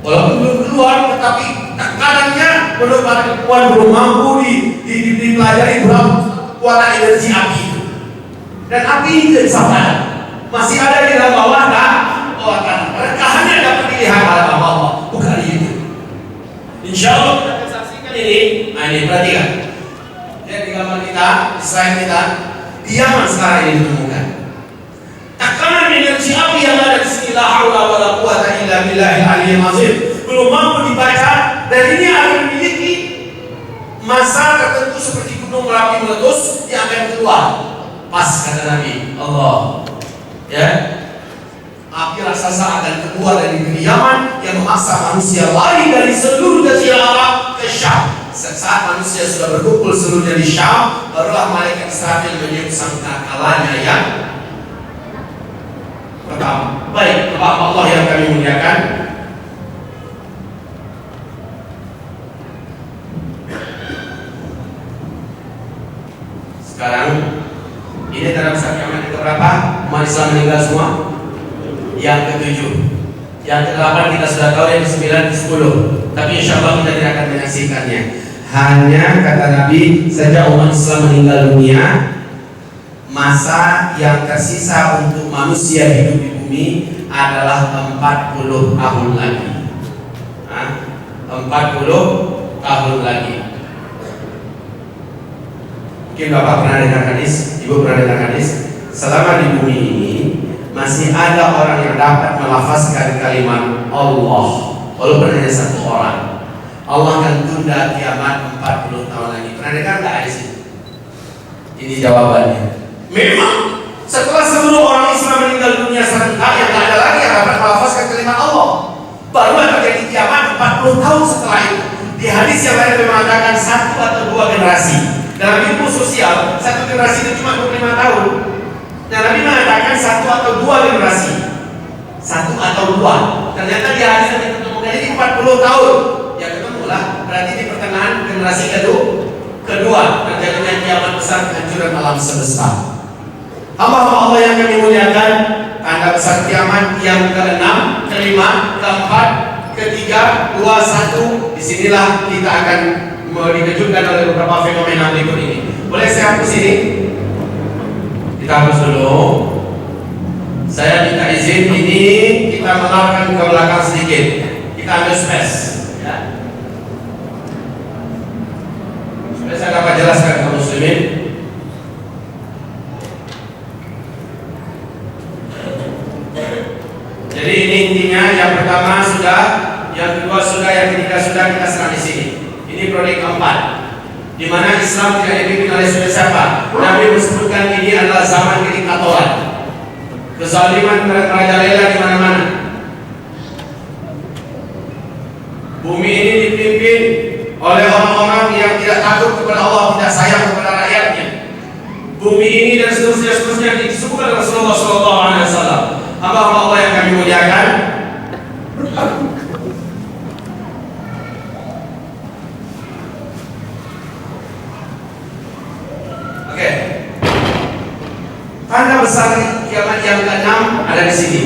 Walaupun belum keluar, tetapi tekanannya menurut para ilmuwan belum mampu dipelajari berapa kekuatan energi api itu. Dan api ini tidak bisa padam, masih ada di dalam bawah tanah. Mereka hanya dapat dilihat oleh Allah, bukan itu. Insya Allah kita akan saksikan ini. Nah, ini perhatikan. Lihat di gambar kita, di slide kita, di Yaman sekarang ini ditemukan. Tekanan energi api yang ada di sini, la haula wala quwata illa billahil aliyyil azim, belum mampu dibaca dan ini akan memiliki masa tertentu seperti gunung Merapi meletus, dia akan keluar. Pas kata Nabi Allah, ya, api raksasa akan keluar dari negeri Yaman yang memaksa manusia lari dari seluruh jazirah Arab ke Syam. Saat manusia sudah berkumpul seluruhnya di Syam, barulah malaikat Israfil meniup sangkakalanya yang pertama. Baik, Bapak Allah yang kami muliakan, sekarang ini dalam besar kiamat yang keberapa? Umat Islam meninggal semua? Yang ketujuh. Yang ke-8 kita sudah tahu, yang ke-9, ke-10. Tapi insya Allah kita tidak akan menyaksikannya. Hanya kata Nabi, sejak umat Islam meninggal dunia, masa yang tersisa untuk manusia hidup di bumi adalah 40 tahun lagi. 40 tahun lagi. Mungkin Bapak pernah dengar hadis, Ibu pernah dengar hadis, selama di bumi ini masih ada orang yang dapat melafazkan kalimat Allah, walaupun hanya satu orang. Allah akan tunda kiamat 40 tahun lagi. Pernah dengar nggak hadis ini? Ini jawabannya. Memang setelah seluruh orang Islam meninggal dunia serentak, yang tak ada lagi yang dapat melafazkan kalimat Allah, baru terjadi kiamat 40 tahun setelah itu. Di hadis yang lain mengatakan 1 atau 2 generasi. Dalam ilmu sosial, 1 generasi itu cuma 25 tahun. Nah, Nabi mengatakan 1 atau 2 generasi. 1 atau 2. Ternyata di hadis yang ditemukan ini 40 tahun. Ya ketemulah, berarti di pertengahan generasi kedua terjadinya kiamat besar, kehancuran alam semesta. Hamba-hamba Allah yang kami muliakan, tanda besar kiamat yang ke-6, ke-5, ke-4, ke-3, 2, 1. Disinilah kita akan dikejutkan oleh beberapa fenomena berikut ini. Boleh saya hapus ini? Kita hapus dulu. Saya minta izin, ini kita mengarahkan ke belakang sedikit. Kita ambil space, ya. Supaya saya dapat jelaskan ke muslimin. Jadi ini intinya, yang pertama sudah, yang kedua sudah, yang ketiga sudah, kita serang di sini. Ini proyek keempat, di mana Islam tidak dipimpin oleh siapa. Nabi menyebutkan ini adalah zaman kediktatoran, kezaliman merajalela di mana-mana. Bumi ini dipimpin oleh orang-orang yang tidak takut kepada Allah, tidak sayang kepada rakyatnya. Bumi ini dan seterusnya disebutkan oleh Rasulullah SAW. Hamba-hamba Allah yang kami muliakan, tanda besar kiamat yang ke-6 ada di sini.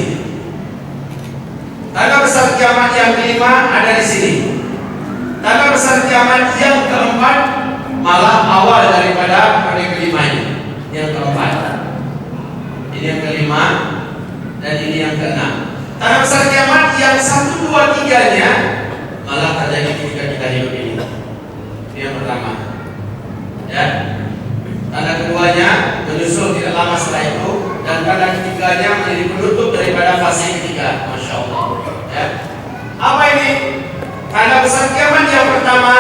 Tanda besar kiamat yang ke-5 ada di sini. Tanda besar kiamat yang ke-4 malah awal daripada proyek ke-5 ini. Yang ke-4. Ini yang ke-5 dan ini yang ke-6. Tanda besar kiamat yang 1, 2, 3-nya malah terjadi ketika kita hidup ini. Ini yang pertama. Ya. Tanda keduanya menyusul tidak lama setelah itu, dan tanda ketiganya menjadi penutup daripada fase ketiga. Masya Allah. Ya. Apa ini? Tanda besar kiamat yang pertama,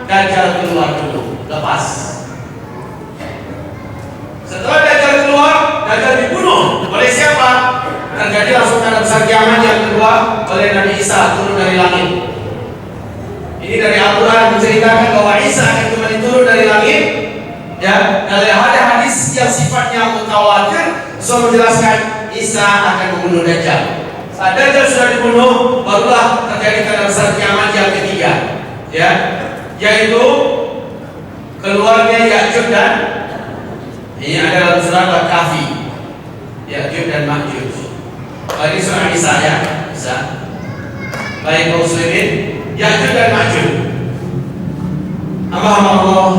Dajjal keluar dulu, lepas. Setelah Dajjal keluar, Dajjal dibunuh oleh siapa? Terjadi langsung tanda besar kiamat yang kedua oleh Nabi Isa turun dari langit. Ini dari Al-Quran menceritakan bahwa Isa akan kembali turun dari langit. Ya, dari ada hadis yang sifatnya mutawatir, so menjelaskan Isa akan membunuh Dajjal. Saat Dajjal sudah dibunuh, barulah terjadi tanda besar kiamat yang ketiga, ya, yaitu keluarnya Ya'juj dan ini ada dalam surah Al-Kahfi, Ya'juj dan Ma'juj. Ini surah Isa, ya, Isa. Baik kaum muslimin, Ya'juj dan Ma'juj. Hamba-hamba Allah,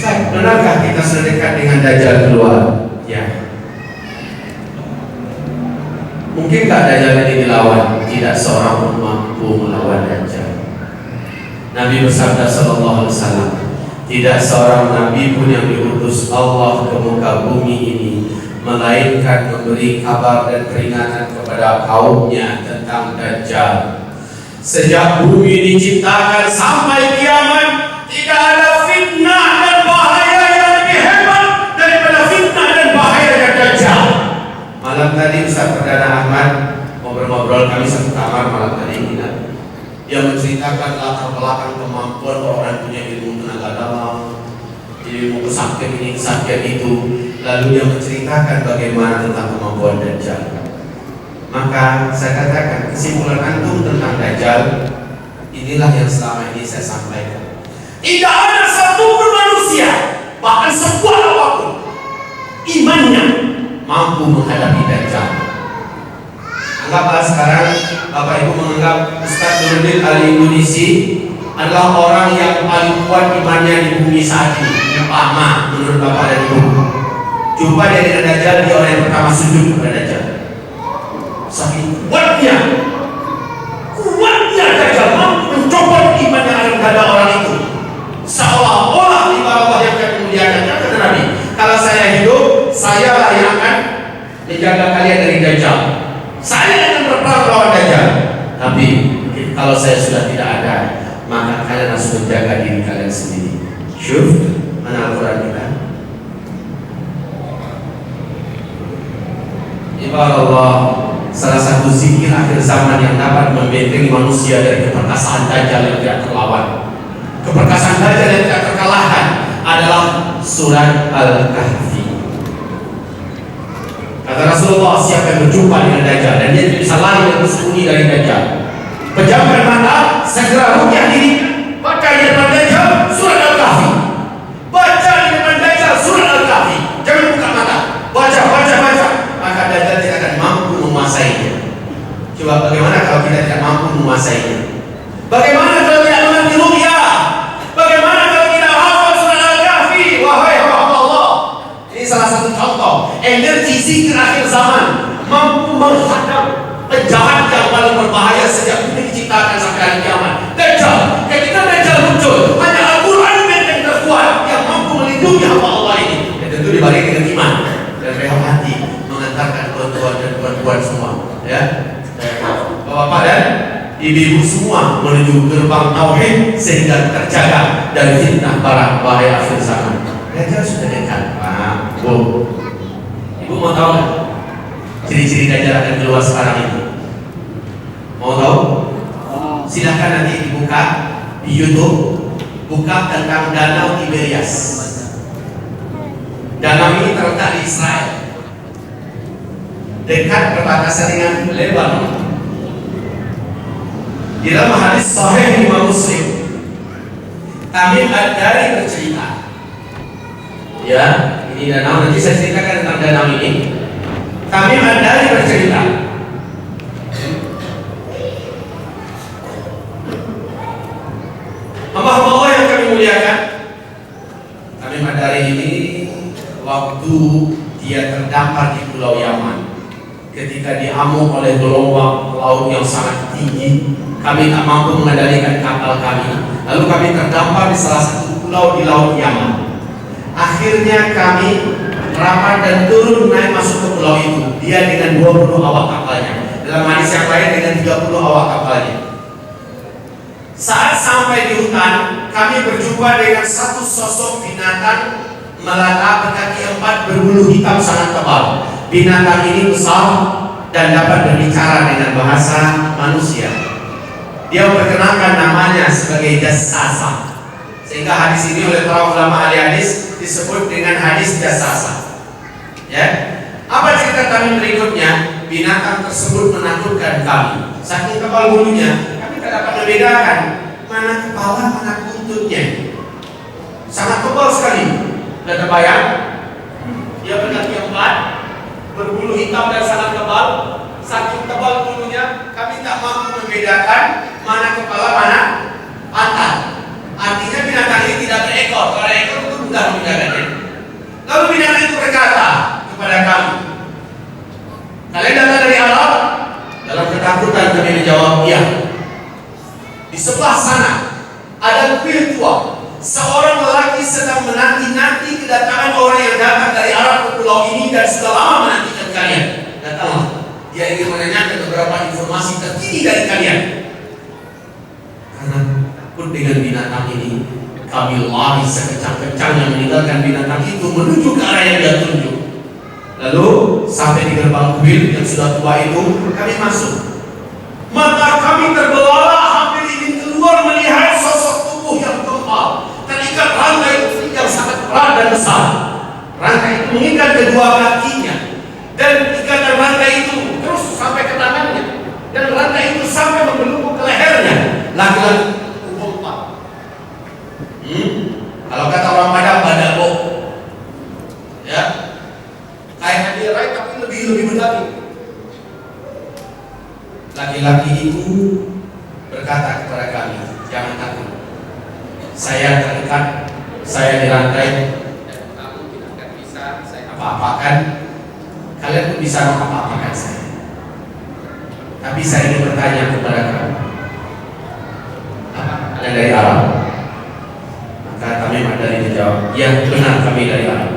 benarkah kita sudah dekat dengan Dajjal keluar? Ya. Mungkinkah Dajjal ini dilawan? Tidak seorang pun mampu melawan Dajjal. Nabi bersabda sallallahu alaihi wasallam, tidak seorang nabi pun yang diutus Allah ke muka bumi ini melainkan memberi kabar dan peringatan kepada kaumnya tentang Dajjal. Sejak bumi diciptakan sampai kiamat, tidak ada fitnah dan bahaya yang lebih hebat daripada fitnah dan bahaya yang Dajjal. Malam tadi Ustaz Perdana Ahmad ngobrol-ngobrol, kami satu kamar malam tadi ingat. Dia menceritakan latar belakang kemampuan orang punya ilmu tenaga dalam, ilmu kesaktian ini, kesaktian itu. Lalu dia menceritakan bagaimana tentang kemampuan Dajjal. Maka saya katakan kesimpulan antum tentang Dajjal inilah yang selama ini saya sampaikan. Tidak ada satupun manusia, bahkan sebuah apapun, imannya mampu menghadapi Dajjal. Anggaplah sekarang Bapak Ibu menganggap Ustaz Nurdin Al-Indonesi adalah orang yang paling kuat imannya di bumi saat ini. Yang lama menurut Bapak dan Ibu. Jumpa dia dengan Dajjal, dia orang yang pertama sujud kepada Dajjal. Saking kuatnya Dajjal mampu mencopot iman yang ada pada orang itu. Seolah-olah ibarat Allah yang akan memuliakan. Kata Nabi, kalau saya hidup, saya lah yang akan menjaga kalian dari Dajjal. Saya akan berperang melawan Dajjal. Tapi kalau saya sudah tidak ada, maka kalian harus menjaga diri kalian sendiri. Syuf, mana Al-Quran kita? Ibarat Allah, salah satu zikir akhir zaman yang dapat membentengi manusia dari keperkasaan Dajjal yang tidak terlawan, keperkasaan Dajjal yang tidak terkalahkan adalah surat Al-Kahfi. Kata Rasulullah, siapa yang berjumpa dengan Dajjal dan dia bisa lari dan bersembunyi dari Dajjal, pejamkan mata, segera rukyah diri, baca di depan Dajjal surat Al-Kahfi. Baca di depan Dajjal surat Al-Kahfi. Jangan buka mata, baca. Maka Dajjal tidak akan mampu menguasainya. Coba bagaimana kalau kita tidak mampu menguasainya? Bagaimana kalau tidak mengerti ruqyah? Bagaimana kalau tidak hafal surat Al-Kahfi? Wahai hamba Allah, ini salah satu contoh energi zikir akhir zaman, mampu menghadap penjahat yang paling berbahaya sejak bumi diciptakan sampai hari kiamat. Dajjal. Ketika Dajjal muncul, hanya Al-Quran yang terkuat yang mampu melindungi hamba Allah ini. Dan tentu dibalik dengan iman dan rela hati mengantarkan tuan-tuan dan puan-puan semua, ya, bapak dan ibu-ibu semua menuju gerbang tauhid sehingga terjaga dari fitnah para bahaya akhir zaman. Dajjal sudah dekat, Pak, Bu. Ibu mau tahu nggak ciri-ciri Dajjal akan keluar sekarang ini? Mau tahu? Silahkan nanti dibuka di YouTube, buka tentang Danau Tiberias. Danau ini terletak di Israel, dekat perbatasan dengan Lebanon. Di dalam hadis Sahih Imam Muslim, Tamim Ad-Dari bercerita, ya, ini danau, nanti saya ceritakan tentang danau ini. Tamim Ad-Dari bercerita, hamba-hamba Allah yang kami muliakan, Tamim Ad-Dari ini waktu dia terdampar di Pulau Yaman, ketika diamuk oleh gelombang laut yang sangat tinggi, kami tak mampu mengendalikan kapal kami. Lalu kami terdampar di salah satu pulau di Laut Yaman. Akhirnya kami merapat dan turun naik masuk ke pulau itu. Dia dengan 20 awak kapalnya. Dalam hadis yang lain dengan 30 awak kapalnya. Saat sampai di hutan, kami berjumpa dengan satu sosok binatang melata berkaki 4 berbulu hitam sangat tebal. Binatang ini besar dan dapat berbicara dengan bahasa manusia. Dia memperkenalkan namanya sebagai Jassasa, sehingga hadis ini oleh para ulama ahli hadis disebut dengan hadis Jassasa. Ya, apa cerita kami berikutnya? Binatang tersebut menakutkan kami. Saking tebal bulunya, kami tidak dapat membedakan mana kepala mana buntutnya. Sangat tebal sekali. Dan terbayang, dia berkaki 4, berbulu hitam dan sangat tebal. Saking tebal bulunya, kami tak mampu membedakan mana kepala mana pantat. Artinya binatang ini tidak berekor. Kalau ekor itu mudah membedakannya. Lalu binatang itu berkata kepada kami, kalian datang dari Arab? Dalam ketakutan kami menjawab, iya. Di sebelah sana ada kuil tua. Seorang lelaki sedang menanti-nanti kedatangan orang yang datang dari Arab ke pulau ini dan sudah lama menantikan kalian. Datanglah. Dia ingin menanyakan beberapa informasi terkini dari kalian. Takut dengan binatang ini, kami lari sekencang-kencangnya meninggalkan binatang itu menuju ke arah yang dia tunjuk. Lalu sampai di gerbang kuil yang sudah tua itu, kami masuk. Mata kami terbelalak, hampir ingin keluar melihat sosok tubuh yang gempal, terikat rantai yang sangat berat dan besar. Rantai itu mengikat kedua kakinya, dan ikatan rantai itu terus sampai ke tangannya, dan rantai itu sampai membelunggu ke lehernya. Laki-laki umur 4. Kalau kata orang Padang, badabo, ya, kayak hadirai tapi lebih besar. Laki-laki itu berkata kepada kami, jangan takut. Saya terikat, saya dirantai, dan kamu tidak akan bisa saya apa-apakan. Kalian pun bisa apa-apakan saya. Tapi saya ingin bertanya kepada kamu, apa kalian dari Arab? Maka kami dari menjawab, ya benar kami dari Arab.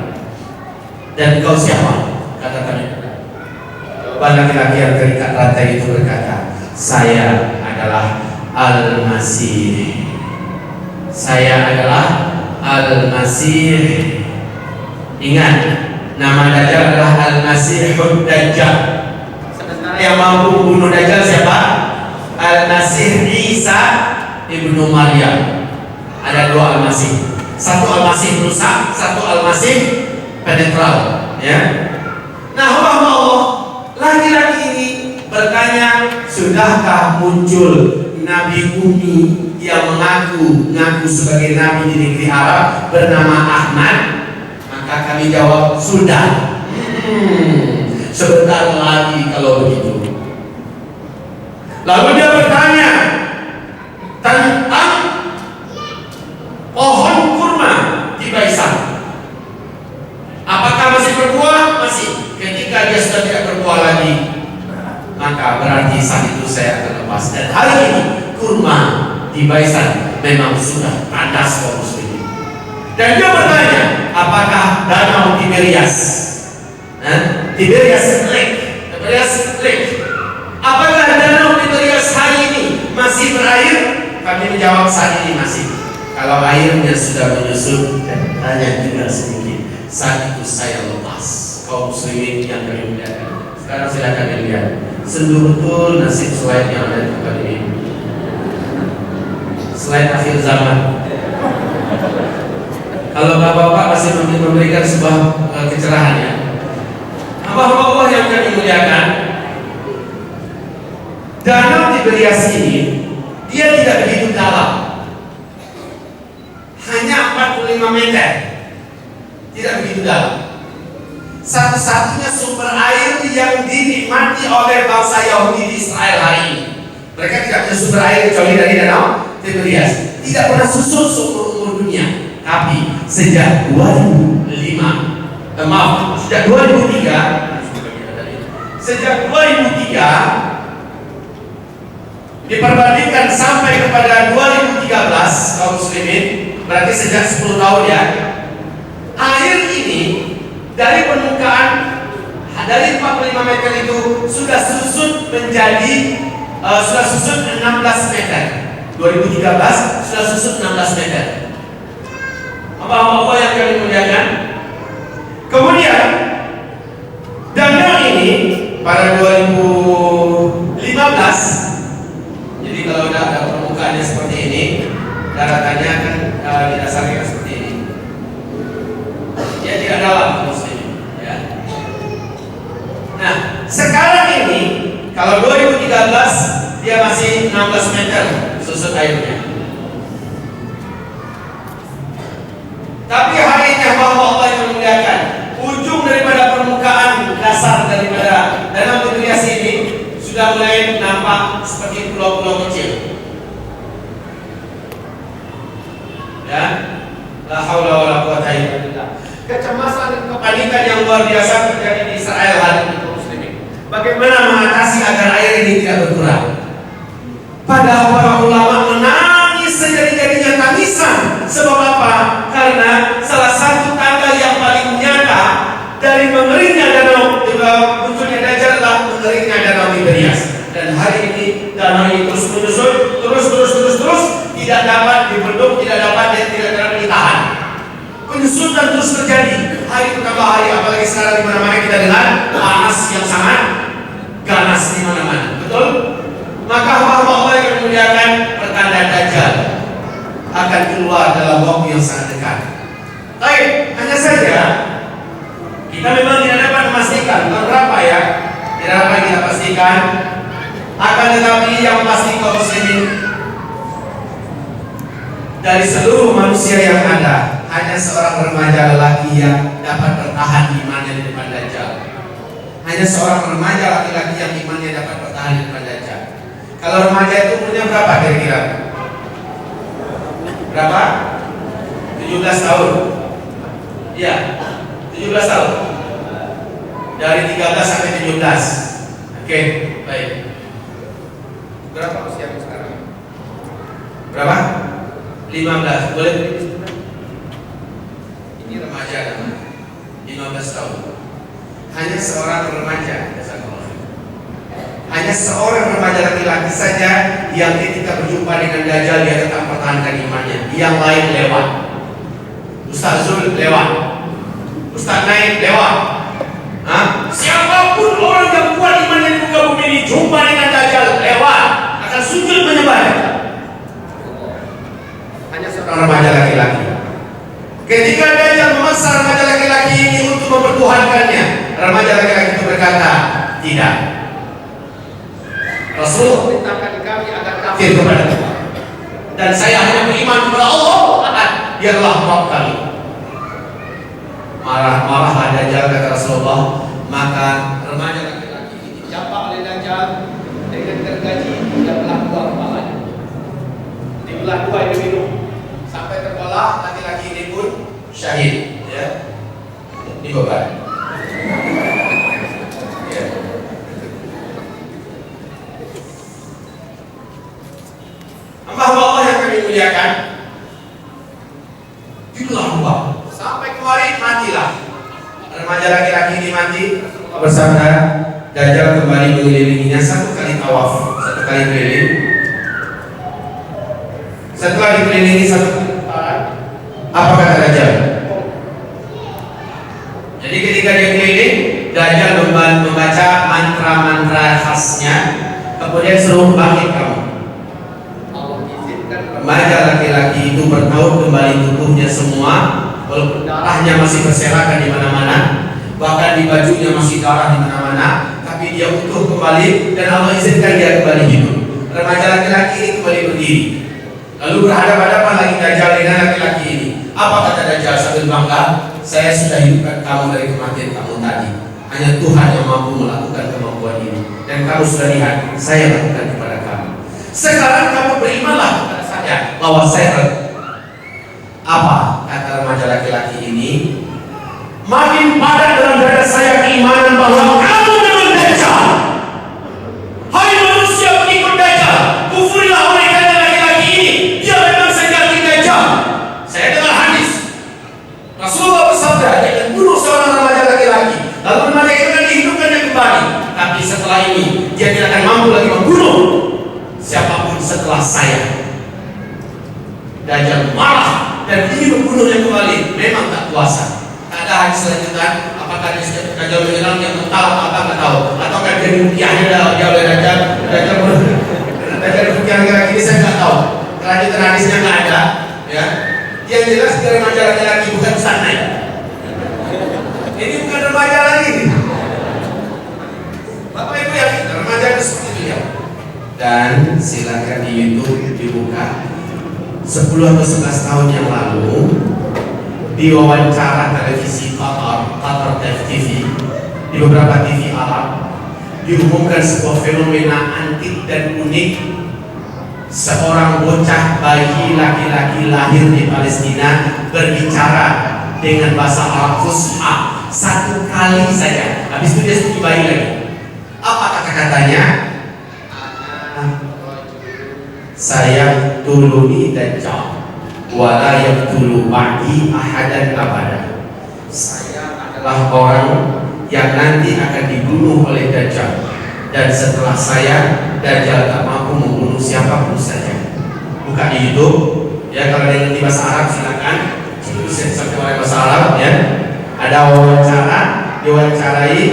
Dan kau siapa? Kata kami. Laki-laki yang terikat rantai itu berkata, saya adalah Al-Masih. Saya adalah Al-Masih. Ingat, nama Dajjal adalah Al-Masihud Dajjal. Sementara yang mampu membunuh Dajjal siapa? Al-Masih Isa ibnu Maryam. Ada 2 Al-Masih. Satu Al-Masih rusak, satu Al-Masih penetral. Ya. Nah, Allah, laki-laki ini bertanya, sudahkah muncul Nabi Umi yang mengaku sebagai Nabi di negeri Arab bernama Ahmad? Maka kami jawab, sudah. Sebentar lagi kalau begitu. Lalu dia bertanya tentang pohon kurma di Baisan. Apakah masih berbuah? Masih. Ketika dia sudah tidak berbuah lagi, maka berarti saat itu saya akan lepas. Dan hari ini kurma di Baisan memang sudah tandas kaum muslimin. Dan dia bertanya, apakah danau Tiberias, Tiberias Lake, apakah danau Tiberias hari ini masih berair? Kami menjawab, saat ini masih. Kalau airnya sudah menyusut, hanya tinggal sedikit, saat itu saya lepas. Kaum muslimin yang kami muliakan, sekarang silakan dilihat sendu betul nasib slide yang ada di tempat ini. Slide akhir zaman. Kalau bapak-bapak masih memberikan sebuah kecerahan, ya. Hamba-hamba Allah yang kami muliakan, danau Tiberias ini dia tidak begitu dalam, hanya 45 meter, tidak begitu dalam. Satu-satunya sumber air yang dinikmati oleh bangsa Yahudi di Israel hari ini. Mereka tidak punya sumber air kecuali dari danau Tiberias. Tidak pernah susut seumur dunia. Tapi sejak 2003 diperbandingkan sampai kepada 2013 kaum muslimin, berarti sejak 10 tahun, ya. Air ini dari permukaan dari 45 meter itu sudah susut menjadi sudah susut 16 meter. 2013 sudah susut 16 meter. Apa yang kami muliakan? Kemudian danau ini pada 2015, jadi kalau ada permukaannya seperti ini, daratannya akan didasarkan seperti ini. Ya, tidak dalam muslim, ya. Nah, sekarang ini kalau 2013 dia masih 16 meter susut airnya. Tapi hari ini Allah yang memuliakan, ujung daripada permukaan dasar daripada danau Tiberias ini sudah mulai nampak seperti pulau-pulau kecil. Ya, la haula wala quwata illa billah. Kecemasan dan kepanikan yang luar biasa terjadi di Israel hari ini, kaum muslimin. Bagaimana mengatasi agar air ini tidak berkurang? Padahal para ulama menangis sejadi-jadinya tangisan. Sebab apa? Karena salah satu tanda yang paling nyata dari mengeringnya danau munculnya Dajjal adalah mengeringnya danau Tiberias. Dan hari ini danau ini terus menyusut, terus tidak dapat dibendung, tidak dapat ditahan. Penyusutan terus terjadi hari pertama hari, apalagi sekarang di mana-mana kita dengar panas yang sangat ganas di mana-mana, betul? Maka hamba Allah yang memuliakan pertanda Dajjal akan keluar dalam waktu yang sangat dekat. Baik, hanya saja kita memang tidak dapat memastikan berapa ya, tidak dapat kita pastikan. Akan tetapi yang pasti kaum muslimin, dari seluruh manusia yang ada, hanya seorang remaja lelaki yang dapat bertahan imannya di depan Dajjal. Hanya seorang remaja laki-laki yang imannya dapat bertahan di depan Dajjal. Kalau remaja itu umurnya berapa kira-kira? Berapa? 17 tahun. Iya, 17 tahun. Dari 13 sampai 17. Oke, baik. Berapa usiamu sekarang? Berapa? 15. Boleh beri sebentar? Ini remaja namanya. 15 tahun. Hanya seorang remaja. Hanya seorang remaja laki-laki saja yang ketika berjumpa dengan Dajjal dia tetap pertahankan imannya. Yang lain lewat. Ustaz Zul lewat. Ustaz Naib lewat. Siapapun orang yang kuat imannya di muka bumi ini jumpa dengan Dajjal lewat, akan sujud menyembah. Hanya seorang remaja laki-laki. Ketika Dajjal memaksa remaja laki-laki ini untuk mempertuhankannya, remaja laki-laki itu berkata, tidak. Rasulullah perintahkan kami agar kafir kepada Tuhan, dan saya hanya beriman kepada Allah. Biarlah Rabb kami. Marah-marah Dajjal, kata Rasulullah. Maka remaja laki-laki ini dijampak oleh Dajjal dengan gergaji, dia belah dua kepalanya. Dibelah dua ini sampai terbelah, laki-laki ini pun syahid. Ya, ini beban. Ya. Hamba Allah yang kami muliakan, dibelah dua sampai kemarin matilah. Remaja laki-laki ini mati bersama Dajjal kembali mengelilinginya satu kali tawaf, satu kali keliling. Setelah dikelilingi satu kali, apa kata Dajjal? Jadi ketika dia keliling, Dajjal membaca mantra-mantra khasnya, kemudian suruh bangkit kamu. Allah izinkan remaja laki-laki itu bertaut kembali tubuhnya semua, walaupun darahnya masih berserakan di mana-mana, bahkan di bajunya masih darah di mana-mana, tapi dia utuh kembali dan Allah izinkan dia kembali hidup. Remaja laki-laki ini kembali berdiri, lalu berhadapan-hadapan lagi Dajjal dengan laki-laki ini. Apa kata Dajjal sambil bangga? Saya sudah hidupkan kamu dari kematian kamu tadi. Hanya Tuhan yang mampu melakukan kemampuan ini, dan kamu sudah lihat saya lakukan kepada kamu. Sekarang kamu berimanlah kepada saya bahwa saya. Apa kata remaja laki-laki ini? Makin padat dalam dada saya keimanan bahwa kamu memang Dajjal. Hai manusia pengikut Dajjal, kufurilah oleh kata laki-laki ini. Dia memang sejati Dajjal. Saya dengar hadis Rasulullah bersabda, dia akan bunuh seorang remaja laki-laki, lalu remaja itu akan dihidupkannya kembali. Tapi setelah ini dia tidak akan mampu lagi membunuh siapapun setelah saya. Dajjal marah dan ingin membunuhnya kembali, memang tak kuasa. Tak ada hadis selanjutnya. Apakah Dajjal menyerang yang tahu apa nggak tahu, ataukah dia rupiahnya dia oleh Dajjal rupiah laki-laki ini saya nggak tahu. Kelanjutan hadisnya nggak ada. Ya, yang jelas dia remaja laki-laki, bukan Ustaz Naib. Ini bukan remaja lagi. Bapak Ibu yakin remaja itu seperti itu ya? Dan silakan di YouTube dibuka. 10 atau 11 tahun yang lalu di wawancara televisi Qatar TV, di beberapa TV Arab, diumumkan sebuah fenomena antik dan unik. Seorang bocah bayi laki-laki lahir di Palestina berbicara dengan bahasa Arab Fusha satu kali saja, habis itu dia seperti bayi lagi. Apa kata-katanya? Saya tuluni Dajjal wala yaqtulu ba'di ahadan abada. Saya adalah orang yang nanti akan dibunuh oleh Dajjal, dan setelah saya Dajjal tak mampu membunuh siapapun saja. buka di YouTube ya, kalau ada yang ngerti bahasa Arab silakan. Itu sampai oleh bahasa Arab ya. Ada wawancara, diwawancarai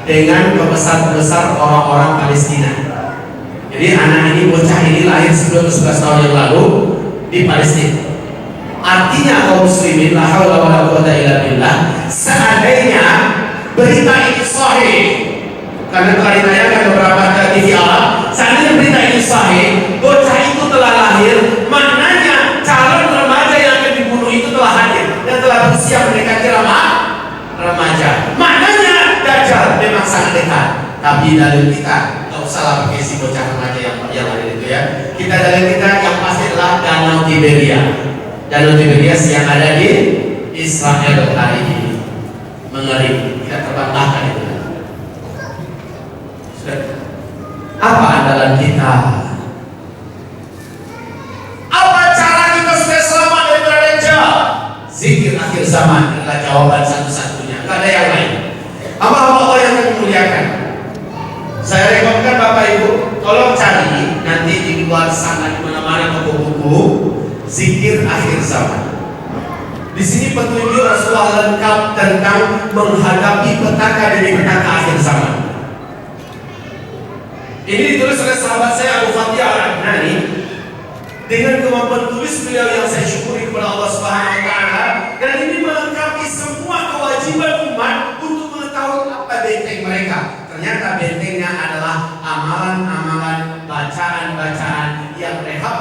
dengan pembesar-pembesar orang-orang Palestina. Jadi anak ini, bocah ini lahir 11 tahun yang lalu di Palestina. Artinya kaum muslimin, la haula wala quwata illa billah, seandainya berita ini sahih, karena telah ditayangkan beberapa TV Arab, seandainya berita ini sahih, bocah itu telah lahir, maknanya calon remaja yang akan dibunuh itu telah hadir dan telah berusia mendekati remaja. Maknanya Dajjal memang sangat dekat. Tapi dalil kita nggak usah lah pakai si bocah remaja yang ada itu ya. Kita dalil kita yang pasti adalah Danau Tiberia. Danau Tiberias yang ada di Israel hari ini. Mengering, tidak terbantahkan itu. Apa andalan kita? Apa cara kita supaya selamat dari Dajjal? Zikir akhir zaman adalah jawaban satu-satunya. Tidak ada yang lain. Hamba-hamba Allah yang memuliakan. Saya rekomendasikan Bapak Ibu, tolong cari nanti di luar sana di mana-mana buku-buku zikir akhir zaman. Di sini petunjuk Rasulullah lengkap tentang menghadapi petaka demi petaka akhir zaman. Ini ditulis oleh sahabat saya Abu Fatih Al-Adnani. Dengan kemampuan tulis beliau yang saya syukuri kepada Allah Subhanahu wa taala, dan ini melengkapi semua kewajiban umat untuk mengetahui apa benteng mereka. Ternyata bentengnya adalah amalan-amalan, bacaan-bacaan yang rehab